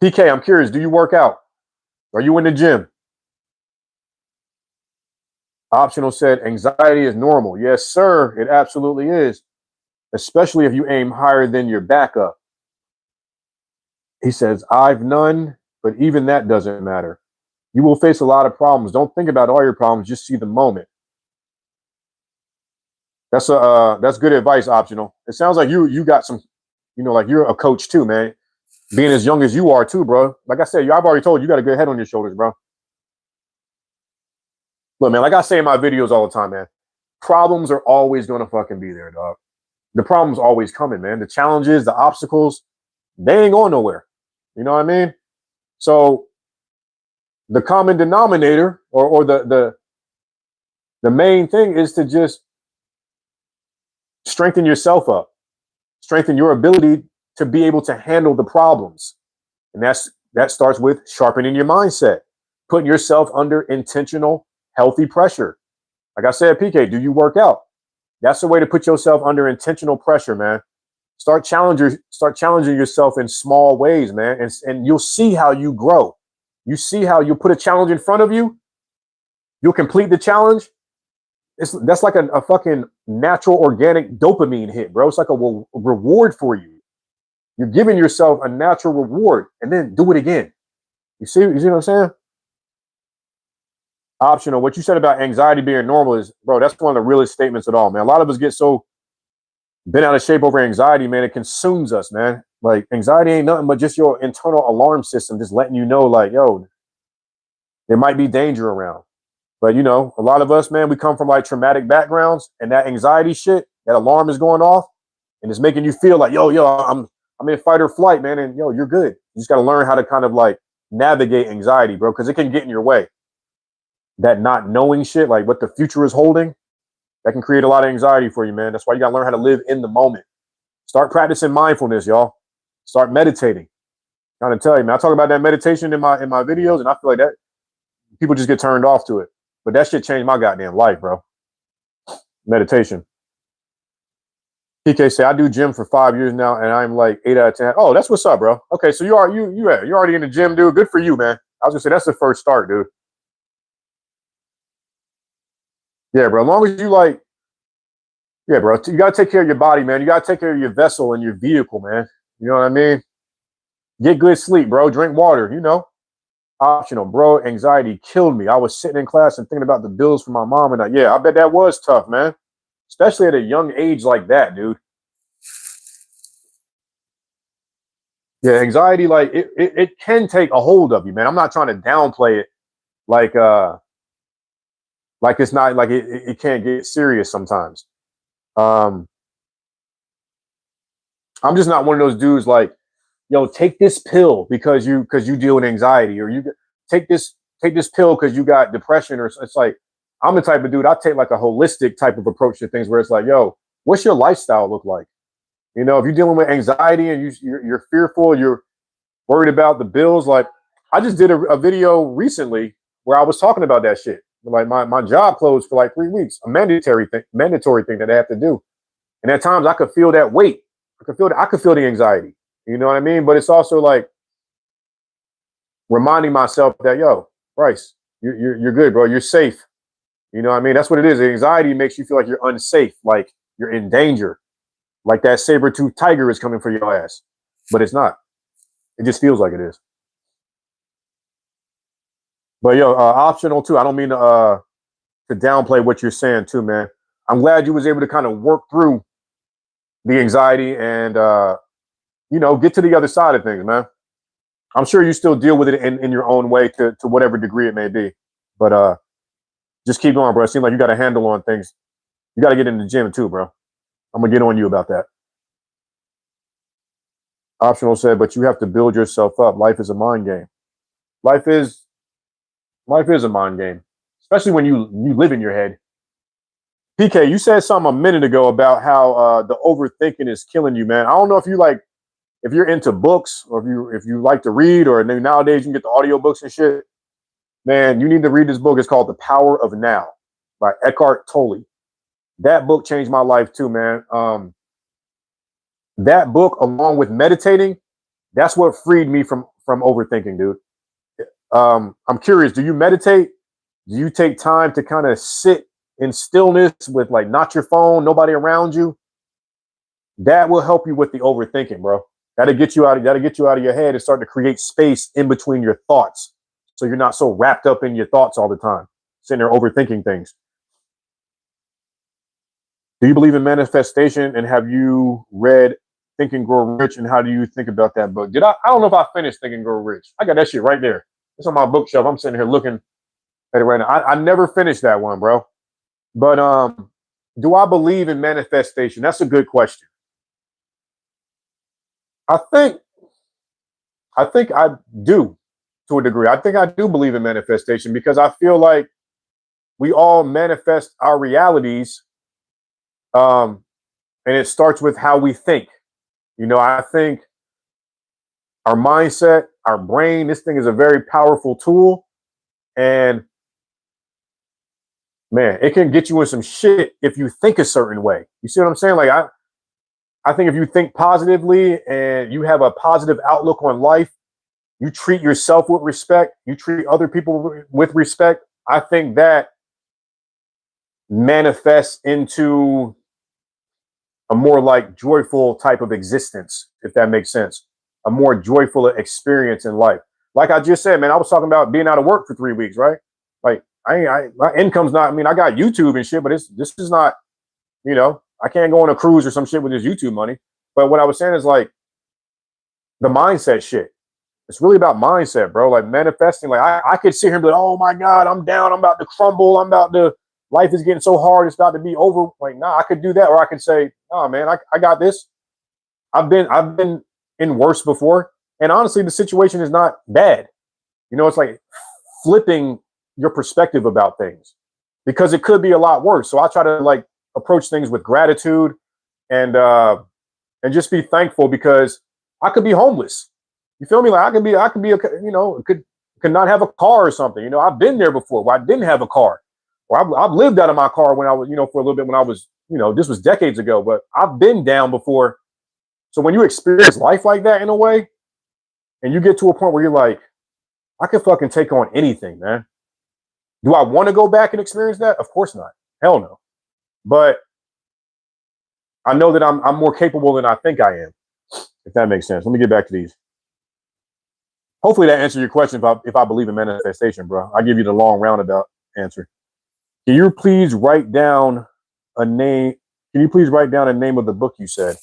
PK, I'm curious. Do you work out? Are you in the gym? Optional said anxiety is normal. Yes, sir. It absolutely is. Especially if you aim higher than your backup. He says, I've none, but even that doesn't matter. You will face a lot of problems. Don't think about all your problems. Just see the moment. That's good advice, Optional. It sounds like you got some, you know, like you're a coach too, man. Being as young as you are too, bro. Like I said, I've already told you, you got a good head on your shoulders, bro. Look, man, like I say in my videos all the time, man, problems are always going to fucking be there, dog. The problem's always coming, man. The challenges, the obstacles, they ain't going nowhere. You know what I mean? So the common denominator or the main thing is to just strengthen yourself up, strengthen your ability to be able to handle the problems. And that starts with sharpening your mindset, putting yourself under intentional, healthy pressure. Like I said, PK, do you work out? That's the way to put yourself under intentional pressure, man. Start challenging yourself in small ways, man, and you'll see how you grow. You see how you put a challenge in front of you, you'll complete the challenge. That's like a fucking natural organic dopamine hit, bro. It's like a reward for you. You're giving yourself a natural reward, and then do it again. You see what I'm saying? Optional. What you said about anxiety being normal is, bro, that's one of the realest statements at all, man. A lot of us get so bent out of shape over anxiety, man. It consumes us, man. Like anxiety ain't nothing but just your internal alarm system, just letting you know, like, yo, there might be danger around. But you know, a lot of us, man, we come from like traumatic backgrounds, and that anxiety shit, that alarm is going off, and it's making you feel like, yo, I'm in fight or flight, man, and yo, you're good. You just got to learn how to kind of like navigate anxiety, bro, because it can get in your way. That not knowing shit, like what the future is holding, that can create a lot of anxiety for you, man. That's why you got to learn how to live in the moment. Start practicing mindfulness, y'all. Start meditating. I'm trying to tell you, man. I talk about that meditation in my videos, and I feel like that people just get turned off to it. But that shit changed my goddamn life, bro. Meditation. PK say I do gym for 5 years now, and I'm like 8 out of 10. Oh, that's what's up, bro. Okay, so you're already in the gym, dude. Good for you, man. I was gonna say that's the first start, dude. Yeah, bro. As long as you like, yeah, bro. You gotta take care of your body, man. You gotta take care of your vessel and your vehicle, man. You know what I mean? Get good sleep, bro. Drink water. You know, optional, bro. Anxiety killed me. I was sitting in class and thinking about the bills for my mom, and yeah, I bet that was tough, man. Especially at a young age like that, dude. Yeah, anxiety, like it can take a hold of you, man. I'm not trying to downplay it, like like it's not like it can't get serious sometimes. Um, I'm just not one of those dudes like, yo, take this pill because you deal with anxiety, or you take this pill because you got depression, or it's like I'm the type of dude, I take like a holistic type of approach to things where it's like, yo, what's your lifestyle look like? You know, if you're dealing with anxiety and you're fearful, you're worried about the bills. Like, I just did a video recently where I was talking about that shit. Like my job closed for like 3 weeks, a mandatory thing that I have to do. And at times I could feel that weight. I could feel the anxiety. You know what I mean? But it's also like reminding myself that, yo, Bryce, you're good, bro. You're safe. You know what I mean? That's what it is. The anxiety makes you feel like you're unsafe, like you're in danger, like that saber-toothed tiger is coming for your ass. But it's not. It just feels like it is. But yo, optional too. I don't mean to downplay what you're saying too, man. I'm glad you was able to kind of work through the anxiety and get to the other side of things, man. I'm sure you still deal with it in your own way to whatever degree it may be. But just keep going, bro. It seems like you got a handle on things. You got to get in the gym too, bro. I'm gonna get on you about that. Optional said, but you have to build yourself up. Life is a mind game. Life is a mind game, especially when you live in your head. PK, you said something a minute ago about how the overthinking is killing you, man. I don't know if you're into books or if you like to read, or nowadays you can get the audio books and shit. Man, you need to read this book. It's called The Power of Now by Eckhart Tolle. That book changed my life too, man. That book, along with meditating, that's what freed me from overthinking, dude. I'm curious, do you meditate? Do you take time to kind of sit in stillness with like not your phone, nobody around you? That will help you with the overthinking, bro. That'll get you out of your head and start to create space in between your thoughts, so you're not so wrapped up in your thoughts all the time, sitting there overthinking things. Do you believe in manifestation? And have you read Think and Grow Rich? And how do you think about that book? I don't know if I finished Think and Grow Rich. I got that shit right there. It's on my bookshelf. I'm sitting here looking at it right now. I never finished that one, bro. But do I believe in manifestation? That's a good question. I think I do, to a degree. I think I do believe in manifestation because I feel like we all manifest our realities, and it starts with how we think. I think our mindset, our brain, this thing is a very powerful tool, and man, it can get you in some shit if you think a certain way. You see what I'm saying? Like I think if you think positively and you have a positive outlook on life, you treat yourself with respect, you treat other people with respect, I think that manifests into a more like joyful type of existence, if that makes sense. A more joyful experience in life. Like I just said, man, I was talking about being out of work for 3 weeks, right? Like my income's not. I mean, I got YouTube and shit, but this is not. I can't go on a cruise or some shit with this YouTube money. But what I was saying is like the mindset shit. It's really about mindset, bro. Like manifesting. Like I could sit here and be like, oh my God, I'm down. I'm about to crumble. Life is getting so hard. It's about to be over. Like, nah, I could do that. Or I could say, oh man, I got this. I've been in worse before. And honestly, the situation is not bad. It's like flipping your perspective about things because it could be a lot worse. So I try to like approach things with gratitude and just be thankful because I could be homeless. You feel me? Like I could be could not have a car or something. I've been there before where I didn't have a car. Or I've lived out of my car when I was, for a little bit when I was, this was decades ago, but I've been down before. So when you experience life like that in a way, and you get to a point where you're like, I can fucking take on anything, man. Do I want to go back and experience that? Of course not. Hell no. But I know that I'm more capable than I think I am, if that makes sense. Let me get back to these. Hopefully that answered your question if I believe in manifestation, bro. I'll give you the long roundabout answer. Can you please write down a name? Can you please write down a name of the book you said?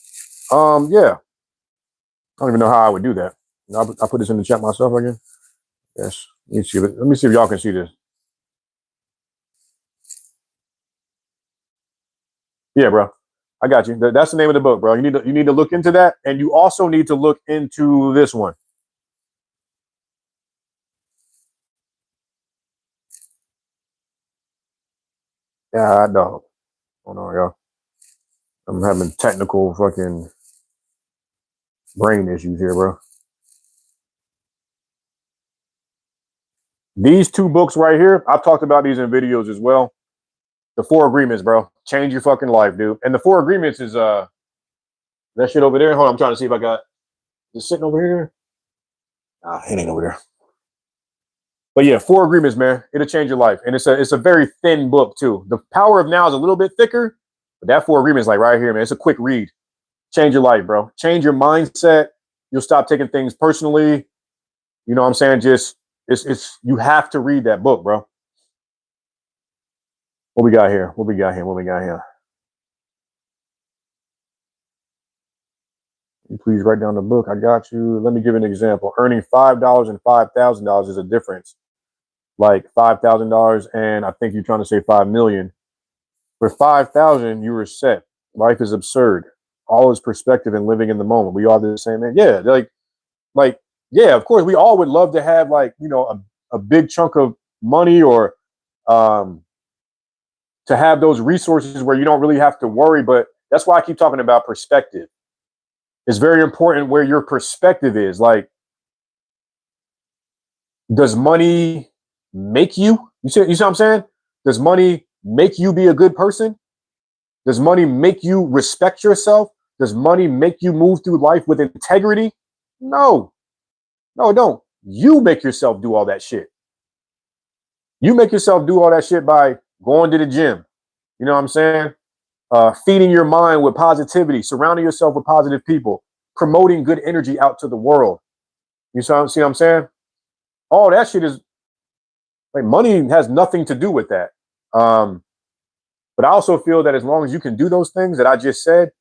Yeah. I don't even know how I would do that. I'll put this in the chat myself again. Yes. Let me see if y'all can see this. Yeah, bro. I got you. That's the name of the book, bro. You need to look into that, and you also need to look into this one. Yeah, I know. Hold on, y'all. I'm having technical fucking brain issues here, bro. These two books right here, I've talked about these in videos as well. The Four Agreements, bro. Change your fucking life, dude. And the Four Agreements is that shit over there. Hold on, I'm trying to see if I got is it sitting over here. Ah, it ain't over there. But yeah, Four Agreements, man. It'll change your life. And it's a very thin book too. The Power of Now is a little bit thicker, but that Four Agreements, like right here, man. It's a quick read. Change your life, bro. Change your mindset. You'll stop taking things personally. You know what I'm saying? Just it's you have to read that book, bro. What we got here? What we got here? What we got here? Please write down the book. I got you. Let me give you an example. Earning $5 and $5,000 is a difference. Like $5,000, and I think you're trying to say 5 million. For 5,000, you were set. Life is absurd. All is perspective and living in the moment. We all do the same, man. Yeah, like, yeah. Of course, we all would love to have a big chunk of money or um, to have those resources where you don't really have to worry. But that's why I keep talking about perspective. It's very important where your perspective is. Like, does money make you? You see what I'm saying? Does money make you be a good person? Does money make you respect yourself? Does money make you move through life with integrity? No, no, it don't. You make yourself do all that shit. You make yourself do all that shit by going to the gym. You know what I'm saying? Feeding your mind with positivity, surrounding yourself with positive people, promoting good energy out to the world. See what I'm saying? All that shit is like money has nothing to do with that. Um, but I also feel that as long as you can do those things that I just said,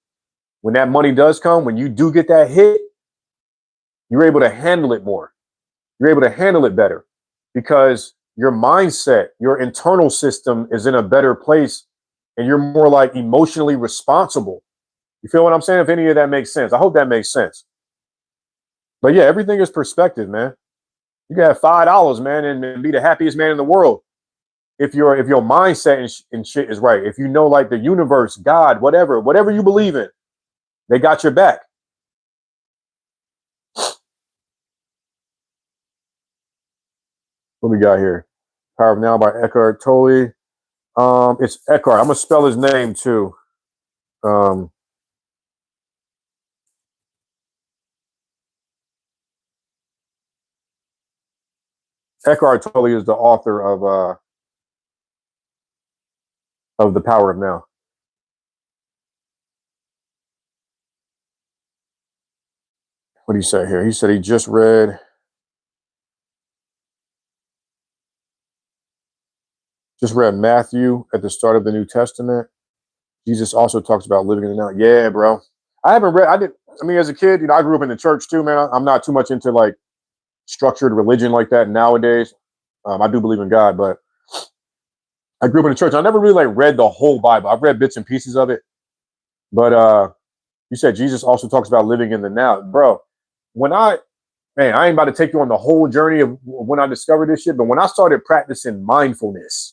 when that money does come, when you do get that hit, you're able to handle it more. You're able to handle it better because your mindset, your internal system is in a better place and you're more like emotionally responsible. You feel what I'm saying? If any of that makes sense, I hope that makes sense. But yeah, everything is perspective, man. You can have $5, man, and be the happiest man in the world if your mindset and shit is right. If you know, like, the universe, God, whatever you believe in, they got your back. What we got here? Power of Now by Eckhart Tolle. It's Eckhart. I'm gonna spell his name too. Um, Eckhart Tolle is the author of The Power of Now. What do you say here? He said he just read Matthew at the start of the New Testament. Jesus also talks about living in the now. Yeah, bro. I haven't read. I did. I mean, as a kid, I grew up in the church too, man. I'm not too much into like structured religion like that nowadays. I do believe in God, but I grew up in the church. I never really like read the whole Bible. I've read bits and pieces of it, but you said Jesus also talks about living in the now, bro. When I ain't about to take you on the whole journey of when I discovered this shit, but when I started practicing mindfulness,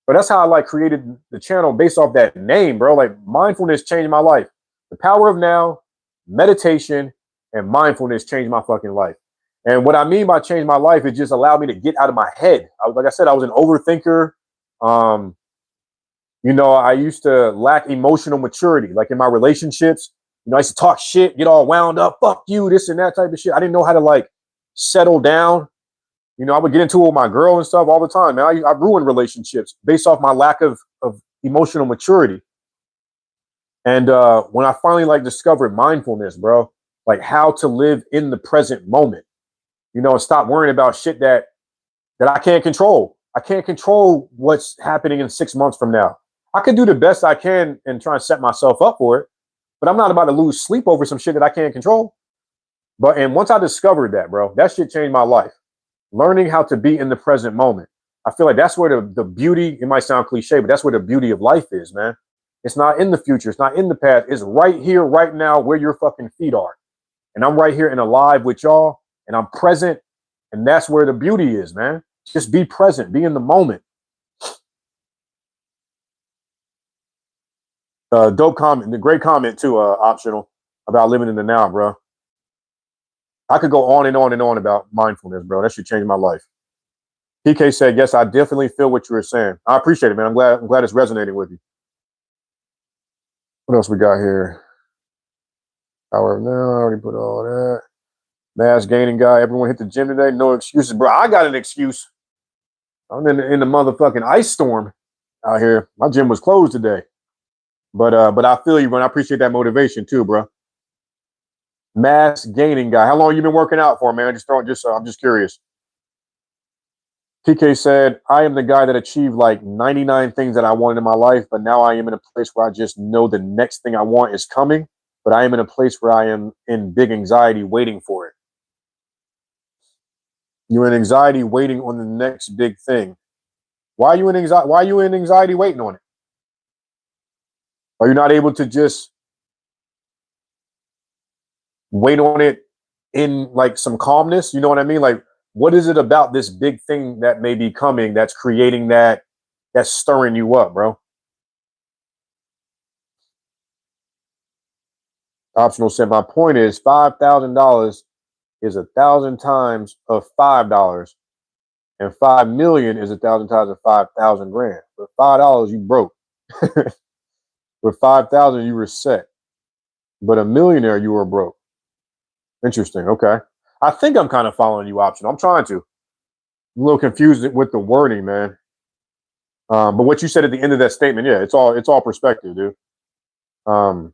but that's how I like created the channel based off that name, bro. Like, mindfulness changed my life. The Power of Now, meditation, and mindfulness changed my fucking life. And what I mean by change my life, it just allowed me to get out of my head. Like I said, I was an overthinker. Um, I used to lack emotional maturity, like in my relationships. I used to talk shit, get all wound up, fuck you, this and that type of shit. I didn't know how to like settle down. I would get into it with my girl and stuff all the time, man. I ruined relationships based off my lack of emotional maturity. And when I finally like discovered mindfulness, bro, like how to live in the present moment, and stop worrying about shit that I can't control. I can't control what's happening in 6 months from now. I can do the best I can and try and set myself up for it, but I'm not about to lose sleep over some shit that I can't control. And once I discovered that, bro, that shit changed my life. Learning how to be in the present moment. I feel like that's where the beauty, it might sound cliche, but that's where the beauty of life is, man. It's not in the future. It's not in the past. It's right here, right now, where your fucking feet are. And I'm right here and alive with y'all, and I'm present. And that's where the beauty is, man. Just be present, be in the moment. Dope comment, the great comment too, optional, about living in the now, bro. I could go on and on and on about mindfulness, bro. That should change my life. PK said, yes, I definitely feel what you were saying. I appreciate it, man. I'm glad it's resonating with you. What else we got here? However, now I already put all that. Mass gaining guy. Everyone hit the gym today. No excuses, bro. I got an excuse. I'm in the motherfucking ice storm out here. My gym was closed today. But I feel you, man. I appreciate that motivation too, bro. Mass gaining guy. How long you been working out for, man? I'm just curious. PK said, I am the guy that achieved like 99 things that I wanted in my life, but now I am in a place where I just know the next thing I want is coming, but I am in a place where I am in big anxiety waiting for it. You're in anxiety waiting on the next big thing. Why are you in anxiety? Why are you in anxiety waiting on it? Are you not able to just wait on it in like some calmness? You know what I mean? Like, what is it about this big thing that may be coming that's creating that's stirring you up, bro? Optional said, my point is $5,000 is 1,000 times of $5, and 5 million is 1,000 times of 5,000 grand. For $5, you broke. With 5,000, you were set. But a millionaire, you were broke. Interesting. Okay. I think I'm kind of following you, optional. I'm trying to. I'm a little confused with the wording, man. But what you said at the end of that statement, yeah, it's all perspective, dude. Yeah,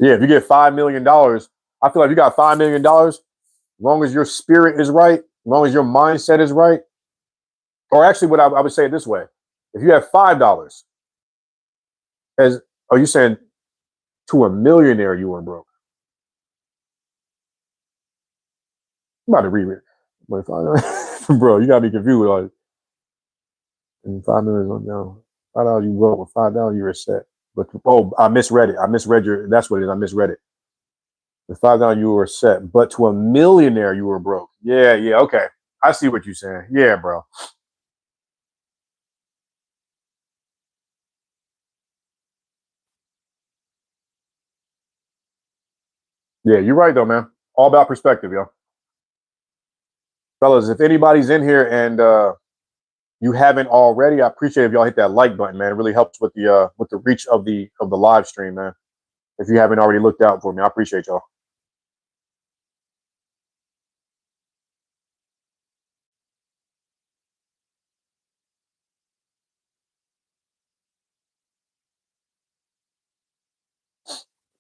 if you get $5 million, I feel like you got $5 million, as long as your spirit is right, as long as your mindset is right. Or actually, what I would say it this way: if you have $5, are you saying to a millionaire you were broke? I'm about to read it. Bro, you gotta be confused. Like, and 5 million is down. $5 you broke, with $5 you were set. But I misread it. I misread that's what it is. I misread it. With $5 you were set, but to a millionaire you were broke. Yeah, okay. I see what you're saying. Yeah, bro. Yeah, you're right though, man. All about perspective, yo. Fellas, if anybody's in here and you haven't already, I appreciate if y'all hit that like button, man. It really helps with the reach of the live stream, man. If you haven't already looked out for me, I appreciate y'all.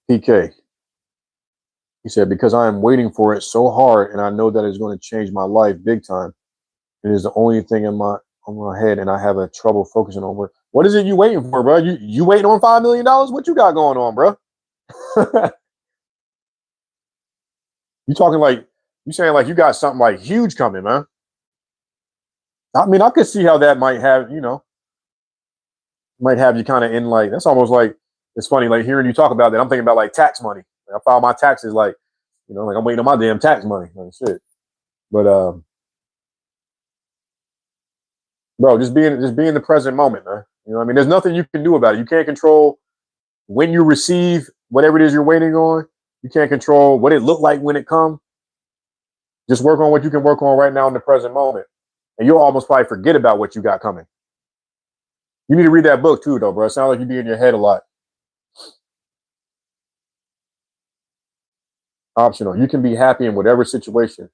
PK. He said, because I am waiting for it so hard and I know that it's going to change my life big time. It is the only thing on my head and I have a trouble focusing on work. What is it you waiting for, bro? You waiting on $5 million? What you got going on, bro? You talking like, you saying like you got something like huge coming, man. I mean, I could see how that might have, might have you kind of in like, that's almost like, it's funny, like hearing you talk about that. I'm thinking about like tax money. Like, I file my taxes like, like I'm waiting on my damn tax money. Like shit. But bro, just be in the present moment, man. You know what I mean? There's nothing you can do about it. You can't control when you receive whatever it is you're waiting on. You can't control what it looked like when it comes. Just work on what you can work on right now in the present moment. And you'll almost probably forget about what you got coming. You need to read that book too, though, bro. It sounds like you be in your head a lot. Optional. You can be happy in whatever situation.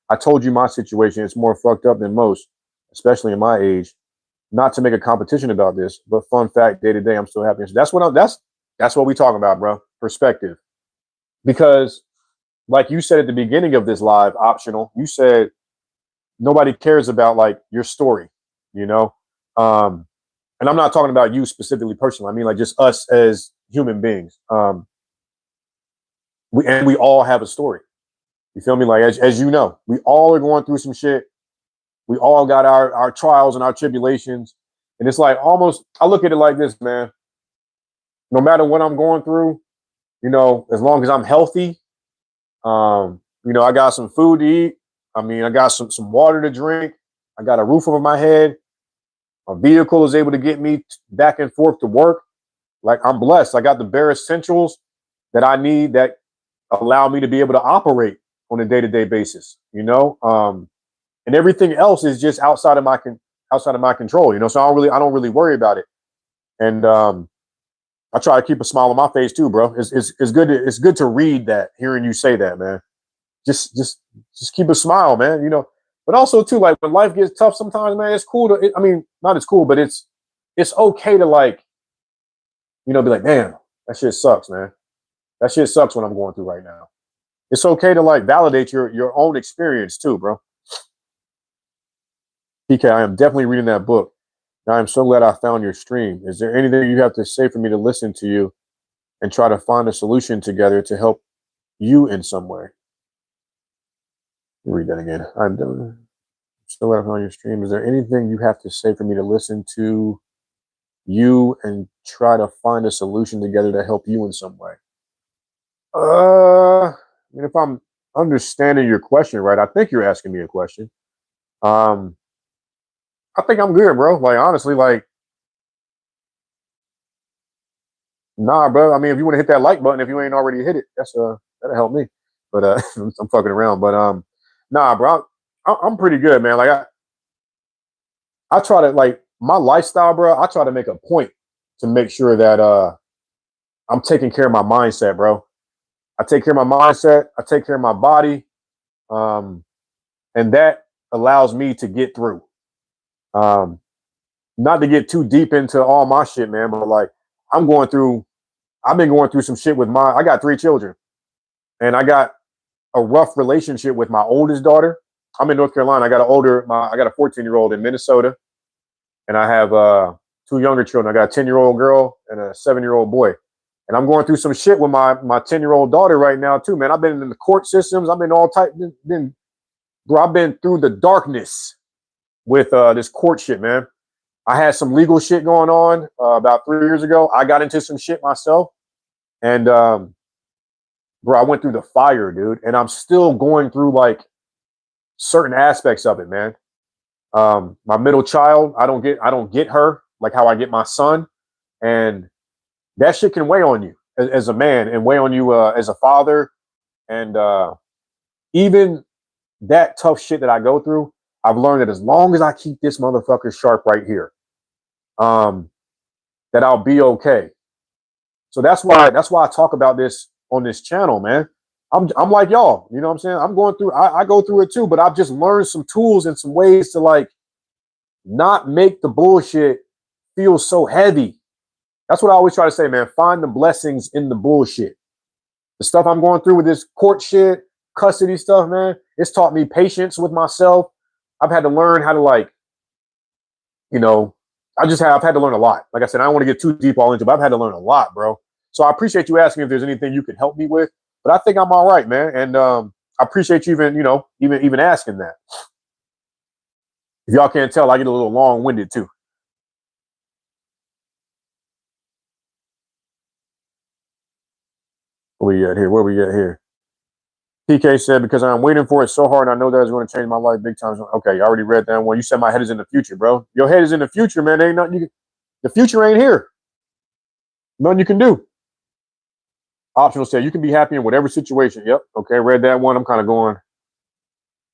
I told you my situation is more fucked up than most, especially in my age. Not to make a competition about this, but fun fact, day to day, I'm still happy. So that's what we talking about, bro. Perspective. Because like you said at the beginning of this live, optional, you said nobody cares about like your story, you know? And I'm not talking about you specifically personally. I mean like just us as human beings. We all have a story. You feel me? Like as you know, we all are going through some shit. We all got our trials and our tribulations. And it's like almost, I look at it like this, man. No matter what I'm going through, as long as I'm healthy, I got some food to eat. I mean, I got some water to drink. I got a roof over my head. A vehicle is able to get me back and forth to work. Like I'm blessed. I got the bare essentials that I need that allow me to be able to operate on a day-to-day basis, you know? And everything else is just outside of my control, you know. So I don't really worry about it. And I try to keep a smile on my face too, bro. It's good to read that, hearing you say that, man. Just just just keep a smile, man. You know, but also too, like when life gets tough, sometimes, man, it's cool to. I mean, not as cool, but it's okay to like, you know, be like, damn, that shit sucks, man. That shit sucks what I'm going through right now. It's okay to like validate your own experience too, bro. PK, I am definitely reading that book. Now I'm so glad I found your stream. Is there anything you have to say for me to listen to you and try to find a solution together to help you in some way? Read that again. I'm so glad I found your stream. Is there anything you have to say for me to listen to you and try to find a solution together to help you in some way? I mean, if I'm understanding your question right, I think you're asking me a question. Um, I think I'm good, bro. Like honestly, like nah, bro. I mean, if you want to hit that like button, if you ain't already hit it, that'll help me. But I'm fucking around. But nah, bro. I'm pretty good, man. Like I try to like my lifestyle, bro. I try to make a point to make sure that I'm taking care of my mindset, bro. I take care of my mindset. I take care of my body, um, and that allows me to get through. Um, Not to get too deep into all my shit, man, but like I'm going through. I've been going through some shit with my. I got 3 children, and I got a rough relationship with my oldest daughter. I'm in North Carolina. I got a 14-year-old in Minnesota, and I have 2 younger children. I got a 10-year-old girl and a 7-year-old boy. And I'm going through some shit with my 10-year-old daughter right now too, man. I've been in the court systems. I've been all type. Bro, I've been through the darkness with this court shit, man. I had some legal shit going on about 3 years ago. I got into some shit myself, and bro, I went through the fire, dude. And I'm still going through like certain aspects of it, man. My middle child, I don't get her like how I get my son, and that shit can weigh on you as a man and weigh on you as a father, and even that tough shit that I go through, I've learned that as long as I keep this motherfucker sharp right here, um, that I'll be okay. So that's why I talk about this on this channel, man. I'm like y'all, you know what I'm saying? I'm going through I go through it too, but I've just learned some tools and some ways to like not make the bullshit feel so heavy. That's what I always try to say, man. Find the blessings in the bullshit. The stuff I'm going through with this court shit, custody stuff, man, it's taught me patience with myself. I've had to learn how to like, you know, I've had to learn a lot. Like I said, I don't want to get too deep all into it, but I've had to learn a lot, bro. So I appreciate you asking if there's anything you can help me with. But I think I'm all right, man. And I appreciate you even asking that. If y'all can't tell, I get a little long-winded too. Where we at here? Where we at here? PK said, because I'm waiting for it so hard, I know that it's going to change my life big time. Okay, you already read that one. You said my head is in the future, bro. Your head is in the future, man. There ain't nothing the future ain't here. Nothing you can do. Optional said, you can be happy in whatever situation. Yep. Okay, read that one. I'm kind of going.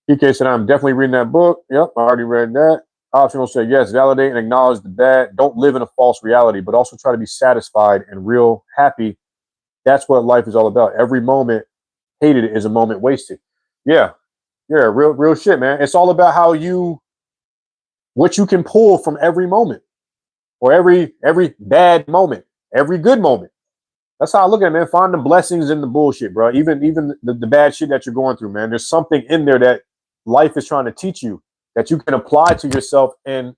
PK said, I'm definitely reading that book. Yep, I already read that. Optional said, yes, validate and acknowledge the bad. Don't live in a false reality, but also try to be satisfied and real happy. That's what life is all about. Every moment hated is a moment wasted. Yeah. Yeah, real shit, man. It's all about what you can pull from every moment, or every bad moment, every good moment. That's how I look at it, man. Find the blessings in the bullshit, bro. Even the bad shit that you're going through, man. There's something in there that life is trying to teach you that you can apply to yourself, and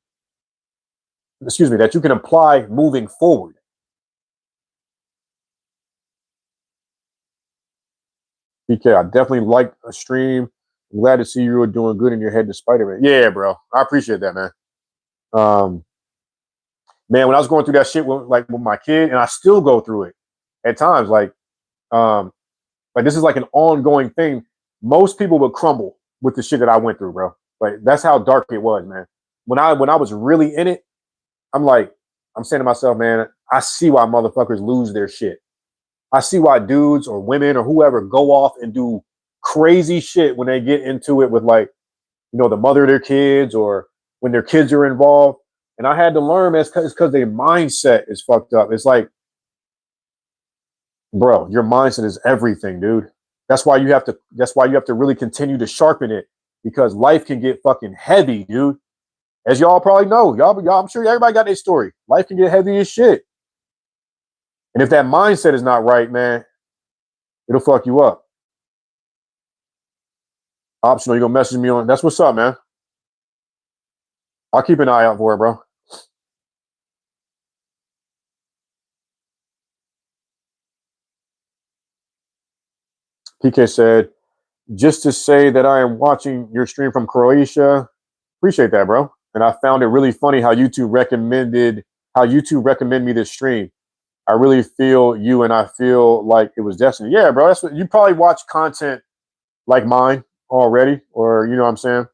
that you can apply moving forward. PK, I definitely like a stream. I'm glad to see you were doing good in your head despite of it. Yeah, bro. I appreciate that, man. Man, when I was going through that shit with my kid, and I still go through it at times, um, like this is like an ongoing thing. Most people would crumble with the shit that I went through, bro. Like that's how dark it was, man. When I was really in it, I'm like, I'm saying to myself, man, I see why motherfuckers lose their shit. I see why dudes or women or whoever go off and do crazy shit when they get into it with, like, the mother of their kids, or when their kids are involved. And I had to learn, man, it's because their mindset is fucked up. It's like, bro, your mindset is everything, dude. That's why you have to really continue to sharpen it, because life can get fucking heavy, dude. As y'all probably know, y'all, I'm sure everybody got their story. Life can get heavy as shit. And if that mindset is not right, man, it'll fuck you up. Optional, you gonna message me on? That's what's up, man. I'll keep an eye out for it, bro. PK said, just to say that I am watching your stream from Croatia. Appreciate that, bro. And I found it really funny how YouTube recommended me this stream. I really feel you, and I feel like it was destiny. Yeah, bro. That's what you probably watch content like mine already, or you know what I'm saying.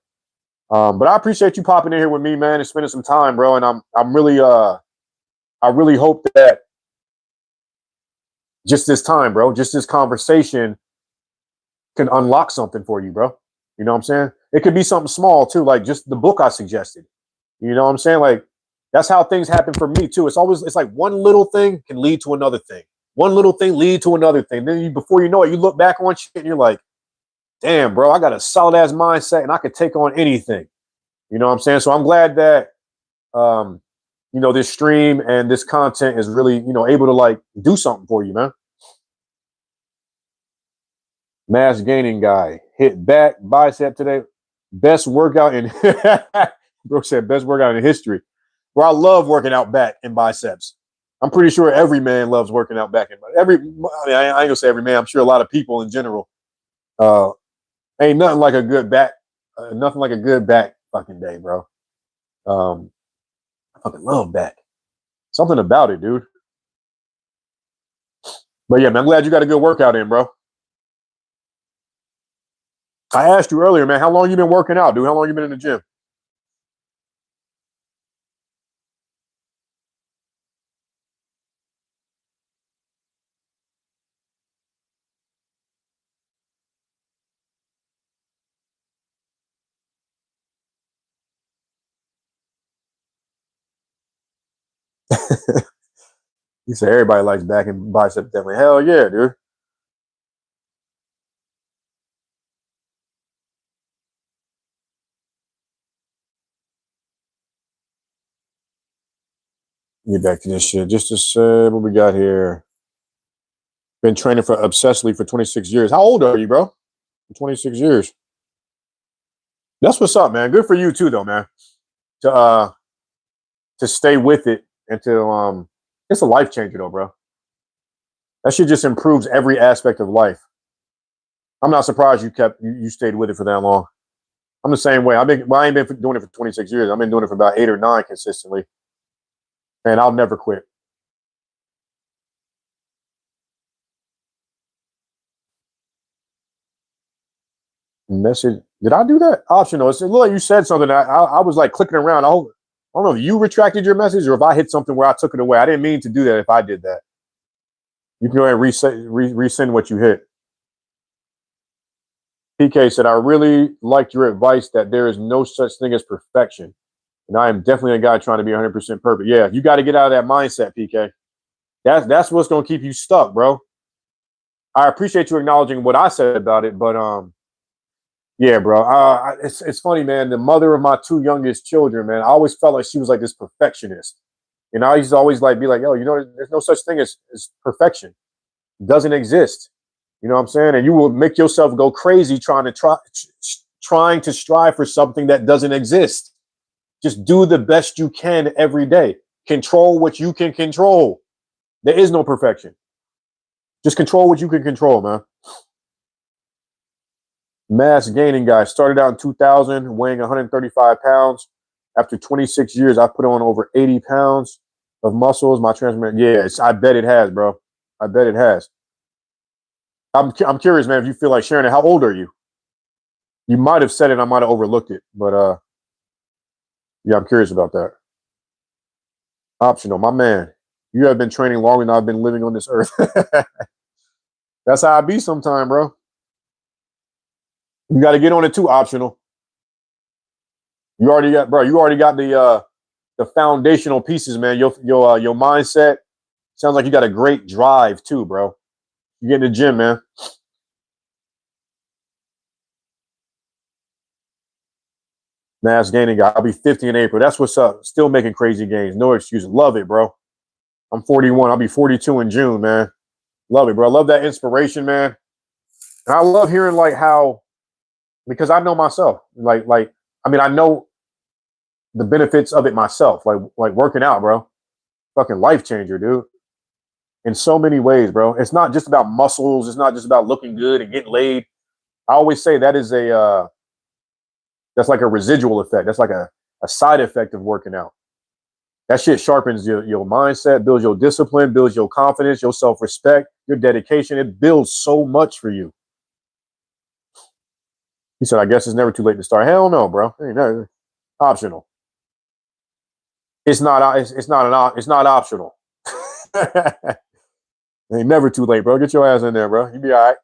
But I appreciate you popping in here with me, man, and spending some time, bro. And I'm really I really hope that just this time, bro, just this conversation can unlock something for you, bro. You know what I'm saying? It could be something small too, like just the book I suggested. You know what I'm saying? Like, that's how things happen for me too. It's like one little thing can lead to another thing. One little thing lead to another thing. Then before you know it, you look back on shit and you're like, damn, bro, I got a solid ass mindset and I could take on anything. You know what I'm saying? So I'm glad that this stream and this content is really, able to like do something for you, man. Mass gaining guy hit back bicep today. Best workout in Brooke said best workout in history. Bro, I love working out back and biceps. I'm pretty sure every man loves working out back and I ain't gonna say every man. I'm sure a lot of people in general. Ain't nothing like a good back, nothing like a good back fucking day, bro. I fucking love back. Something about it, dude. But yeah, man, I'm glad you got a good workout in, bro. I asked you earlier, man, how long you been working out, dude? How long you been in the gym? You say everybody likes back and bicep definitely. Hell yeah, dude. Get back to this shit. Just to say, what we got here. Been training for obsessively for 26 years. How old are you, bro? 26 years. That's what's up, man. Good for you too, though, man. To stay with it and to it's a life changer though, bro. That shit just improves every aspect of life. I'm not surprised you stayed with it for that long. I'm the same way. I ain't been doing it for 26 years. I've been doing it for about 8 or 9 consistently, and I'll never quit. Message? Did I do that? Optional. It looked like you said something. I was like clicking around. I don't know if you retracted your message or if I hit something where I took it away. I didn't mean to do that. If I did that, you can go ahead and resend what you hit. PK said, I really liked your advice that there is no such thing as perfection. And I am definitely a guy trying to be 100% perfect. Yeah, you got to get out of that mindset, PK. That's what's going to keep you stuck, bro. I appreciate you acknowledging what I said about it, but yeah, bro. It's funny, man. The mother of my 2 youngest children, man, I always felt like she was like this perfectionist. And I used to always like be like, yo, there's no such thing as perfection. It doesn't exist. You know what I'm saying? And you will make yourself go crazy trying to strive for something that doesn't exist. Just do the best you can every day. Control what you can control. There is no perfection. Just control what you can control, man. Mass gaining guy started out in 2000, weighing 135 pounds. After 26 years, I put on over 80 pounds of muscles. My transformation, yeah, I bet it has, bro. I bet it has. I'm curious, man, if you feel like sharing it. How old are you? You might have said it. I might have overlooked it, but yeah, I'm curious about that. Optional, my man. You have been training longer than I've been living on this earth. That's how I be sometime, bro. You got to get on it too. Optional. You already got, bro. You already got the foundational pieces, man. Your mindset sounds like you got a great drive too, bro. You get in the gym, man. Mass gaining guy. I'll be 50 in April. That's what's up. Still making crazy gains. No excuses. Love it, bro. I'm 41. I'll be 42 in June, man. Love it, bro. I love that inspiration, man. And I love hearing like how, because I know myself. I mean, I know the benefits of it myself. Like working out, bro. Fucking life changer, dude. In so many ways, bro. It's not just about muscles. It's not just about looking good and getting laid. I always say that is that's like a residual effect. That's like a side effect of working out. That shit sharpens your mindset, builds your discipline, builds your confidence, your self-respect, your dedication. It builds so much for you. He said, I guess it's never too late to start. Hell no, bro. Ain't no, optional. It's not it's not optional. Ain't never too late, bro. Get your ass in there, bro. You be all right.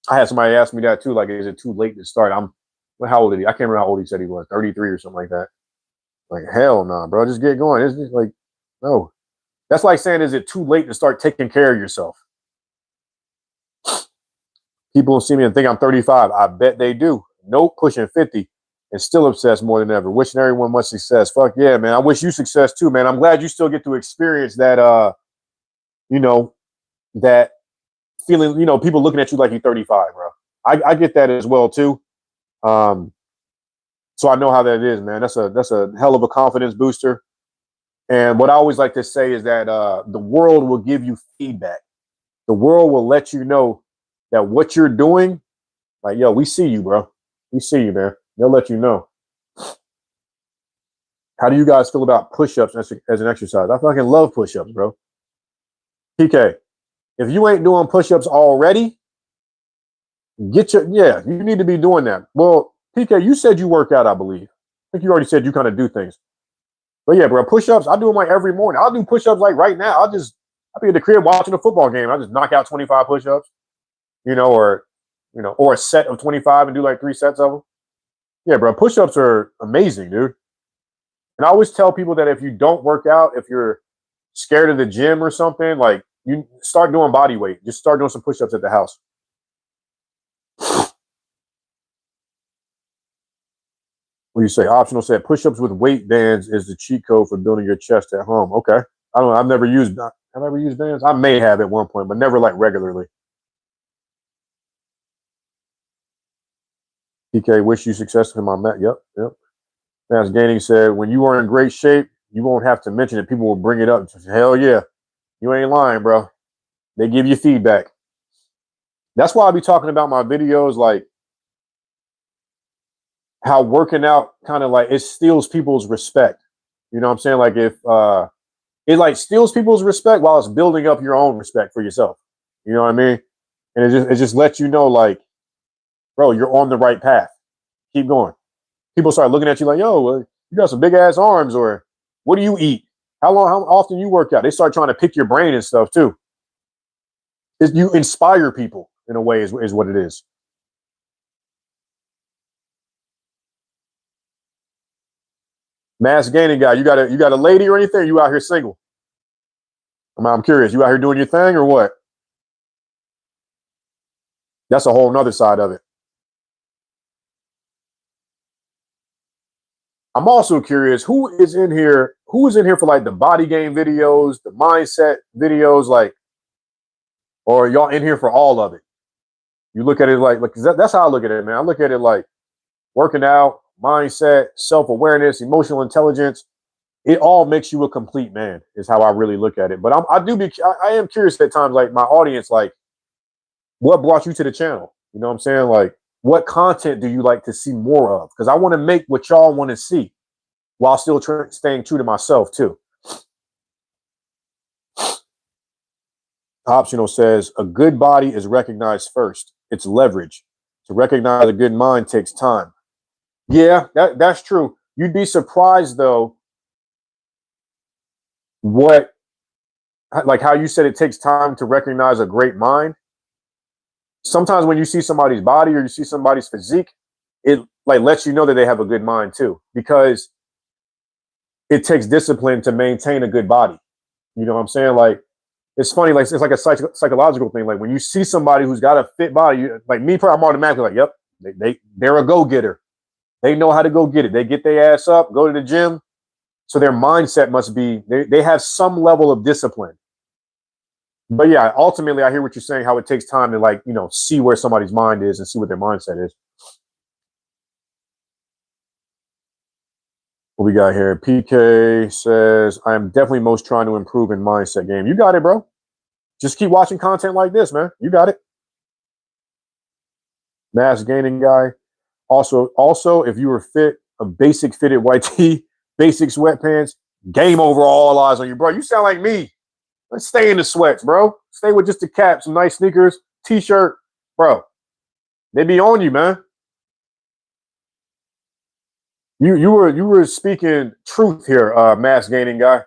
I had somebody ask me that too. Like, is it too late to start? How old is he? I can't remember how old he said he was. 33 or something like that. Like, hell no, bro. Just get going. It's just like, no. That's like saying, is it too late to start taking care of yourself? People see me and think I'm 35. I bet they do. Nope, pushing 50 and still obsessed more than ever. Wishing everyone much success. Fuck yeah, man. I wish you success too, man. I'm glad you still get to experience that, you know, that feeling, people looking at you like you're 35, bro. I get that as well too. So I know how that is, man. That's a hell of a confidence booster. And what I always like to say is that the world will give you feedback. The world will let you know that what you're doing, like, yo, we see you, bro. We see you, man. They'll let you know. How do you guys feel about push-ups as an exercise? I fucking love push-ups, bro. PK, if you ain't doing push-ups already, you need to be doing that. Well, PK, you said you work out, I believe. I think you already said you kind of do things. But yeah, bro, push-ups, I do them like every morning. I'll do push-ups like right now. I'll be at the crib watching a football game. I just knock out 25 push-ups, or a set of 25 and do like 3 sets of them. Yeah, bro, push-ups are amazing, dude. And I always tell people that if you don't work out, if you're scared of the gym or something, like, you start doing body weight. Just start doing some push-ups at the house. What do you say? Optional said push-ups with weight bands is the cheat code for building your chest at home. Okay. I don't know. I've never used bands. I may have at one point, but never like regularly. PK, wish you success in my mat. Yep. As Gaining said, when you are in great shape, you won't have to mention it. People will bring it up. Hell yeah. You ain't lying, bro. They give you feedback. That's why I be talking about my videos, like how working out kind of like it steals people's respect. You know what I'm saying? Like if it like steals people's respect while it's building up your own respect for yourself. You know what I mean? And it just lets you know, like, bro, you're on the right path. Keep going. People start looking at you like, yo, you got some big ass arms, or what do you eat? How often you work out? They start trying to pick your brain and stuff too. You inspire people in a way, is what it is. Mass gaining guy, you got a lady or anything? Or you out here single? I'm curious. You out here doing your thing or what? That's a whole nother side of it. I'm also curious who is in here. Who is in here for like the body game videos, the mindset videos, like, or y'all in here for all of it? You look at it like that's how I look at it, man. I look at it like working out, mindset, self-awareness, emotional intelligence. It all makes you a complete man. Is how I really look at it. But I am curious at times, like my audience, like, what brought you to the channel? You know what I'm saying? Like, what content do you like to see more of? Because I want to make what y'all want to see while still staying true to myself too. Optional says a good body is recognized first. It's leverage. To recognize a good mind takes time. Yeah, that's true. You'd be surprised though what like how you said it takes time to recognize a great mind. Sometimes when you see somebody's body or you see somebody's physique, it like lets you know that they have a good mind too, because it takes discipline to maintain a good body. You know what I'm saying? Like it's funny, like it's like a psychological thing. Like when you see somebody who's got a fit body, like me, I'm automatically like, yep, they're a go getter. They know how to go get it. They get their ass up, go to the gym. So their mindset must be they have some level of discipline. But yeah, ultimately, I hear what you're saying. How it takes time to like see where somebody's mind is and see what their mindset is. What we got here? PK says, "I am definitely most trying to improve in mindset game." You got it, bro. Just keep watching content like this, man. You got it. Mass gaining guy. Also, if you were fit, a basic fitted white tee, basic sweatpants, game over, all eyes on you, bro. You sound like me. Let's stay in the sweats, bro. Stay with just the cap, some nice sneakers, t-shirt, bro. They be on you, man. You were speaking truth here, mass gaining guy.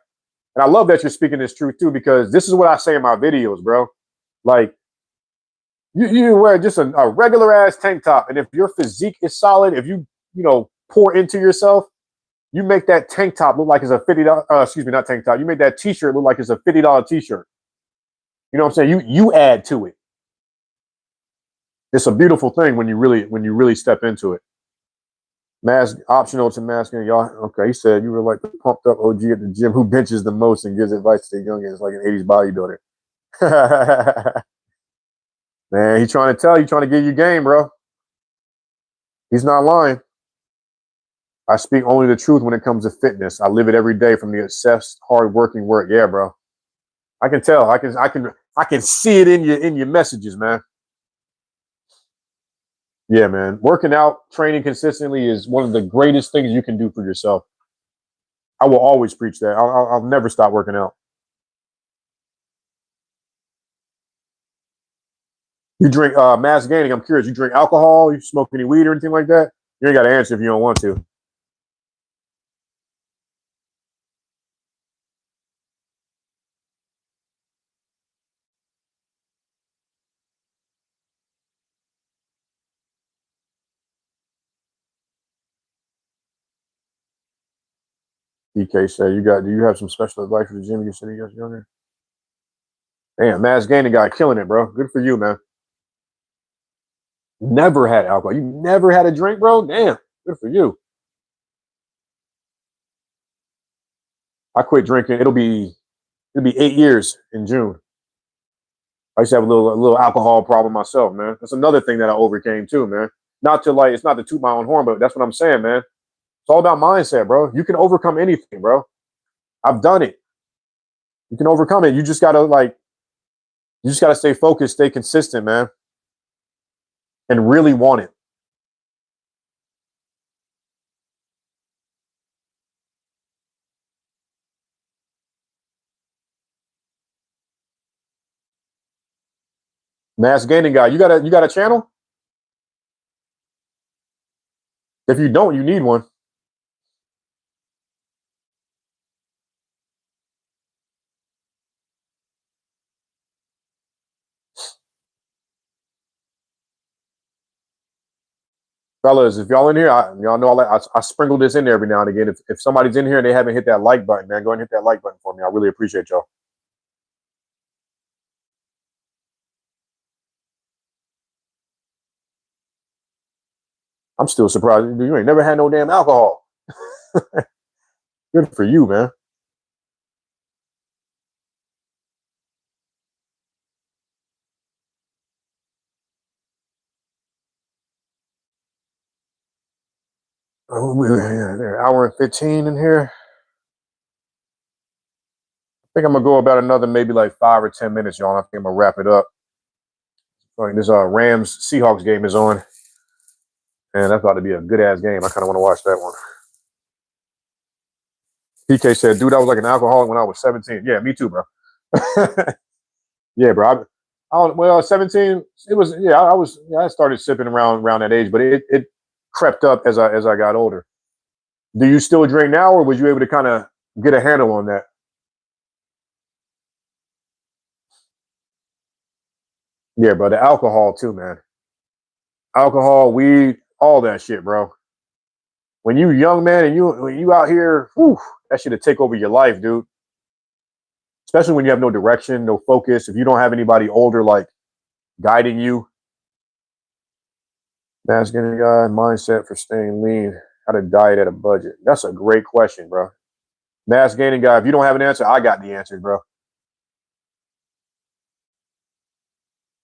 And I love that you're speaking this truth too, because this is what I say in my videos, bro. Like you wear just a regular ass tank top, and if your physique is solid, if you pour into yourself, you make that tank top look like it's a $50. Excuse me, not tank top. You make that t-shirt look like it's a $50 t-shirt. You know what I'm saying? You add to it. It's a beautiful thing when you really step into it. Mask optional to masking, y'all. Okay, he said you were like the pumped up OG at the gym who benches the most and gives advice to the youngins like an 80s bodybuilder. Man, he's trying to tell you, trying to give you game, bro. He's not lying. I speak only the truth when it comes to fitness. I live it every day from the obsessed, hard-working work. Yeah, bro. I can tell. I can see it in your messages, man. Yeah, man. Working out, training consistently is one of the greatest things you can do for yourself. I will always preach that. I'll never stop working out. You drink mass gaining. I'm curious. You drink alcohol? You smoke any weed or anything like that? You ain't got to answer if you don't want to. DK said, Do you have some special advice for the gym you said you guys younger? Damn, mass gaining guy killing it, bro. Good for you, man. Never had alcohol. You never had a drink, bro? Damn. Good for you. I quit drinking. It'll be 8 years in June. I used to have a little alcohol problem myself, man. That's another thing that I overcame too, man. Not to like, it's not to toot my own horn, but that's what I'm saying, man. It's all about mindset, bro. You can overcome anything, bro. I've done it. You can overcome it. You just gotta stay focused, stay consistent, man, and really want it. Mass gaining guy, you got a channel? If you don't, you need one. Fellas, if y'all in here, y'all know I sprinkle this in there every now and again. If somebody's in here and they haven't hit that like button, man, go ahead and hit that like button for me. I really appreciate y'all. I'm still surprised you ain't never had no damn alcohol. Good for you, man. Hour and 15 in here. I think I'm gonna go about another maybe like 5 or 10 minutes, y'all. I think I'm gonna wrap it up. Like this Rams Seahawks game is on, and that's about to be a good ass game. I kind of want to watch that one. PK said, "Dude, I was like an alcoholic when I was 17." Yeah, me too, bro. Yeah, bro. Well, 17. It was. Yeah, I was. Yeah, I started sipping around that age, but it crept up as I got older. Do you still drink now, or was you able to kind of get a handle on that? Yeah, bro. The alcohol too, man. Alcohol, weed, all that shit, bro. When you young man and when you out here, whew, that shit'll take over your life, dude. Especially when you have no direction, no focus. If you don't have anybody older like guiding you. Masculine guy mindset for staying lean. How to diet at a budget. That's a great question, bro. Mass gaining guy. If you don't have an answer, I got the answers, bro.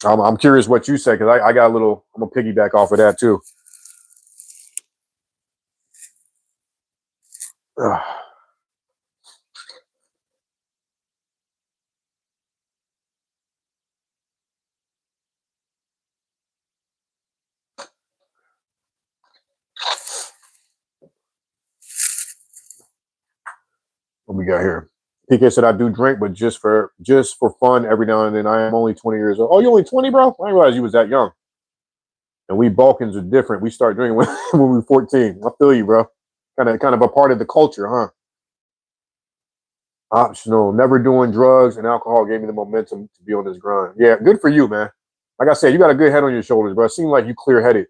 I'm curious what you say because I got a little. I'm gonna piggyback off of that too. Ugh. What we got here? PK said I do drink, but just for fun every now and then. I am only 20 years old. Oh, you only 20, bro? I didn't realize you was that young. And we Balkans are different. We start drinking when we were 14. I feel you, bro. Kind of a part of the culture, huh? Optional. Never doing drugs and alcohol gave me the momentum to be on this grind. Yeah, good for you, man. Like I said, you got a good head on your shoulders, bro. It seems like you clear headed.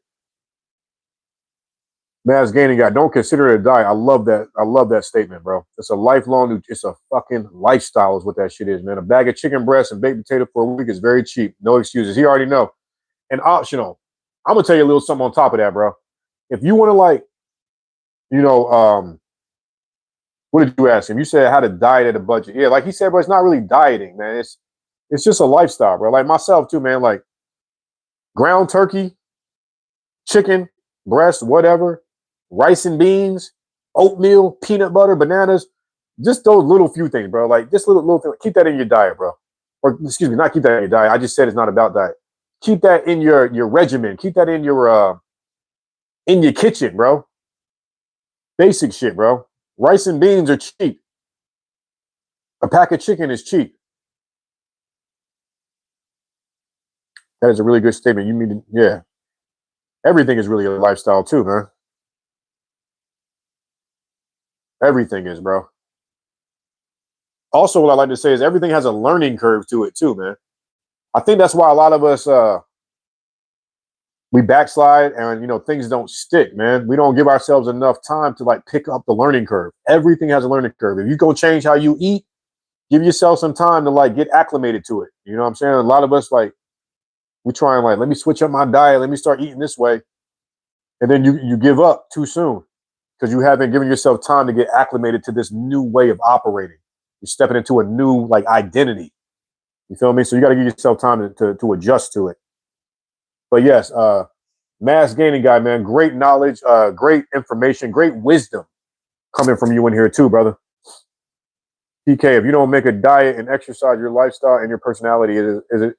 Mass gaining guy, don't consider it a diet. I love that. I love that statement, bro. It's a lifelong. It's a fucking lifestyle, is what that shit is, man. A bag of chicken breast and baked potato for a week is very cheap. No excuses. He already know. And optional. I'm gonna tell you a little something on top of that, bro. If you want to, like, you know, what did you ask him? You said how to diet at a budget. Yeah, like he said, but it's not really dieting, man. It's just a lifestyle, bro. Like myself too, man. Like ground turkey, chicken, breast, whatever, rice and beans, oatmeal, peanut butter, bananas, just those little few things, bro. Like this little thing, keep that in your diet, bro. Or excuse me, not keep that in your diet. I just said it's not about diet. Keep that in your regimen. Keep that in your kitchen, bro. Basic shit, bro. Rice and beans are cheap. A pack of chicken is cheap. That is a really good statement. You mean, yeah. Everything is really a lifestyle too, man. Everything is, bro. Also, what I like to say is everything has a learning curve to it too, man. I think that's why a lot of us we backslide and things don't stick, man. We don't give ourselves enough time to like pick up the learning curve. Everything has a learning curve. If you go change how you eat, give yourself some time to like get acclimated to it. You know what I'm saying? A lot of us like we try and like let me switch up my diet, let me start eating this way, and then you give up too soon because you haven't given yourself time to get acclimated to this new way of operating. You're stepping into a new like identity. You feel me? So you got to give yourself time to adjust to it. But yes, mass gaining guy, man, great knowledge, great information, great wisdom coming from you in here too, brother. PK, if you don't make a diet and exercise your lifestyle and your personality, it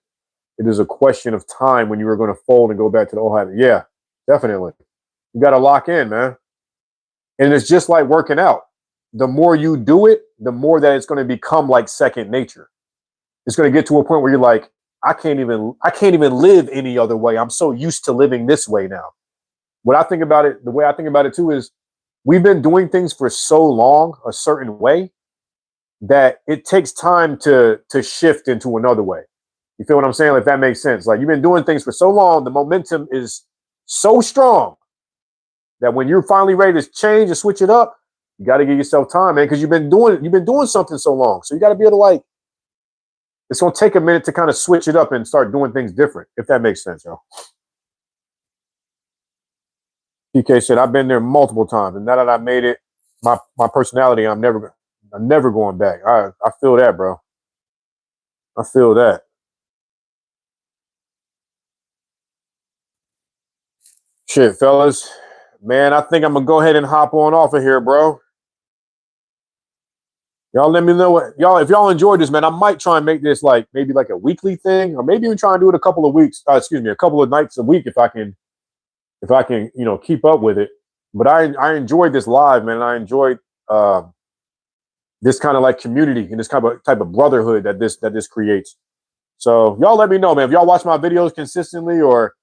is a question of time when you are going to fold and go back to the old habit. Yeah, definitely. You got to lock in, man. And it's just like working out. The more you do it, the more that it's going to become like second nature. It's going to get to a point where you're like, I can't even live any other way. I'm so used to living this way now. What I think about it, the way I think about it too, is we've been doing things for so long a certain way that it takes time to shift into another way. You feel what I'm saying? If that makes sense. Like you've been doing things for so long, the momentum is so strong that when you're finally ready to change and switch it up, you got to give yourself time, man, because you've been doing something so long. So you got to be able to like, it's going to take a minute to kind of switch it up and start doing things different, if that makes sense, yo. PK said, I've been there multiple times, and now that I made it, my personality, I'm never going back. I feel that, bro. I feel that. Shit, fellas. Man, I think I'm going to go ahead and hop on off of here, bro. Y'all let me know if y'all enjoyed this, man. I might try and make this like maybe like a weekly thing, or maybe even try and do it a couple of weeks. A couple of nights a week if I can, keep up with it. But I enjoyed this live, man. I enjoyed this kind of like community and this kind of type of brotherhood that this creates. So y'all let me know, man. If y'all watch my videos consistently, or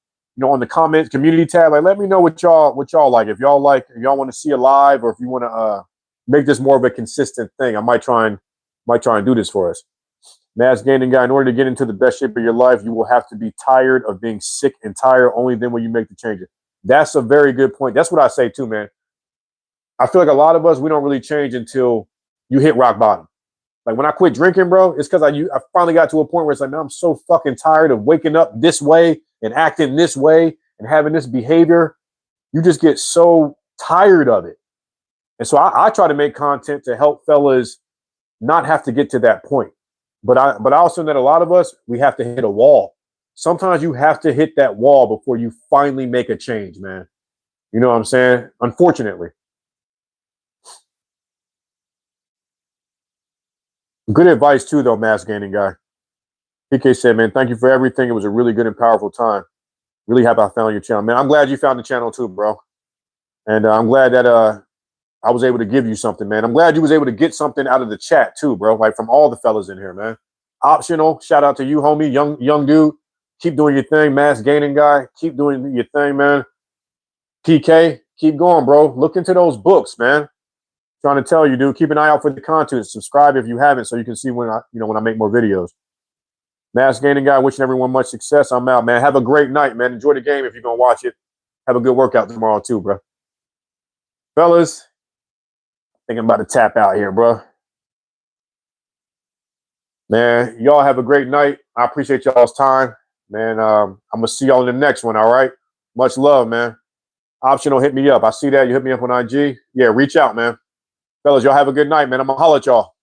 on the comments community tab. Like, let me know what y'all like. If y'all want to see it live, or if you want to make this more of a consistent thing, I might try and do this for us. Mass gaining guy, in order to get into the best shape of your life, you will have to be tired of being sick and tired. Only then will you make the changes. That's a very good point. That's what I say too, man. I feel like a lot of us, we don't really change until you hit rock bottom. Like when I quit drinking, bro, it's because I finally got to a point where it's like, man, I'm so fucking tired of waking up this way and acting this way and having this behavior. You just get so tired of it. And so I try to make content to help fellas not have to get to that point. But I also know that a lot of us, we have to hit a wall. Sometimes you have to hit that wall before you finally make a change, man. You know what I'm saying? Unfortunately. Good advice too, though, mass gaining guy. PK said, man, thank you for everything. It was a really good and powerful time. Really happy I found your channel, man. I'm glad you found the channel too, bro. And I'm glad that I was able to give you something, man. I'm glad you was able to get something out of the chat too, bro. Like from all the fellas in here, man. Optional. Shout out to you, homie, young dude. Keep doing your thing, mass gaining guy. Keep doing your thing, man. PK, keep going, bro. Look into those books, man. Trying to tell you, dude. Keep an eye out for the content. Subscribe if you haven't, so you can see when I make more videos. Mass gaining guy, wishing everyone much success. I'm out, man. Have a great night, man. Enjoy the game if you're gonna watch it. Have a good workout tomorrow too, bro. Fellas, I think I'm about to tap out here, bro. Man, y'all have a great night. I appreciate y'all's time, man. I'm gonna see y'all in the next one. All right. Much love, man. Optional, hit me up. I see that you hit me up on IG. Yeah, reach out, man. Fellas, y'all have a good night, man. I'm gonna holler at y'all.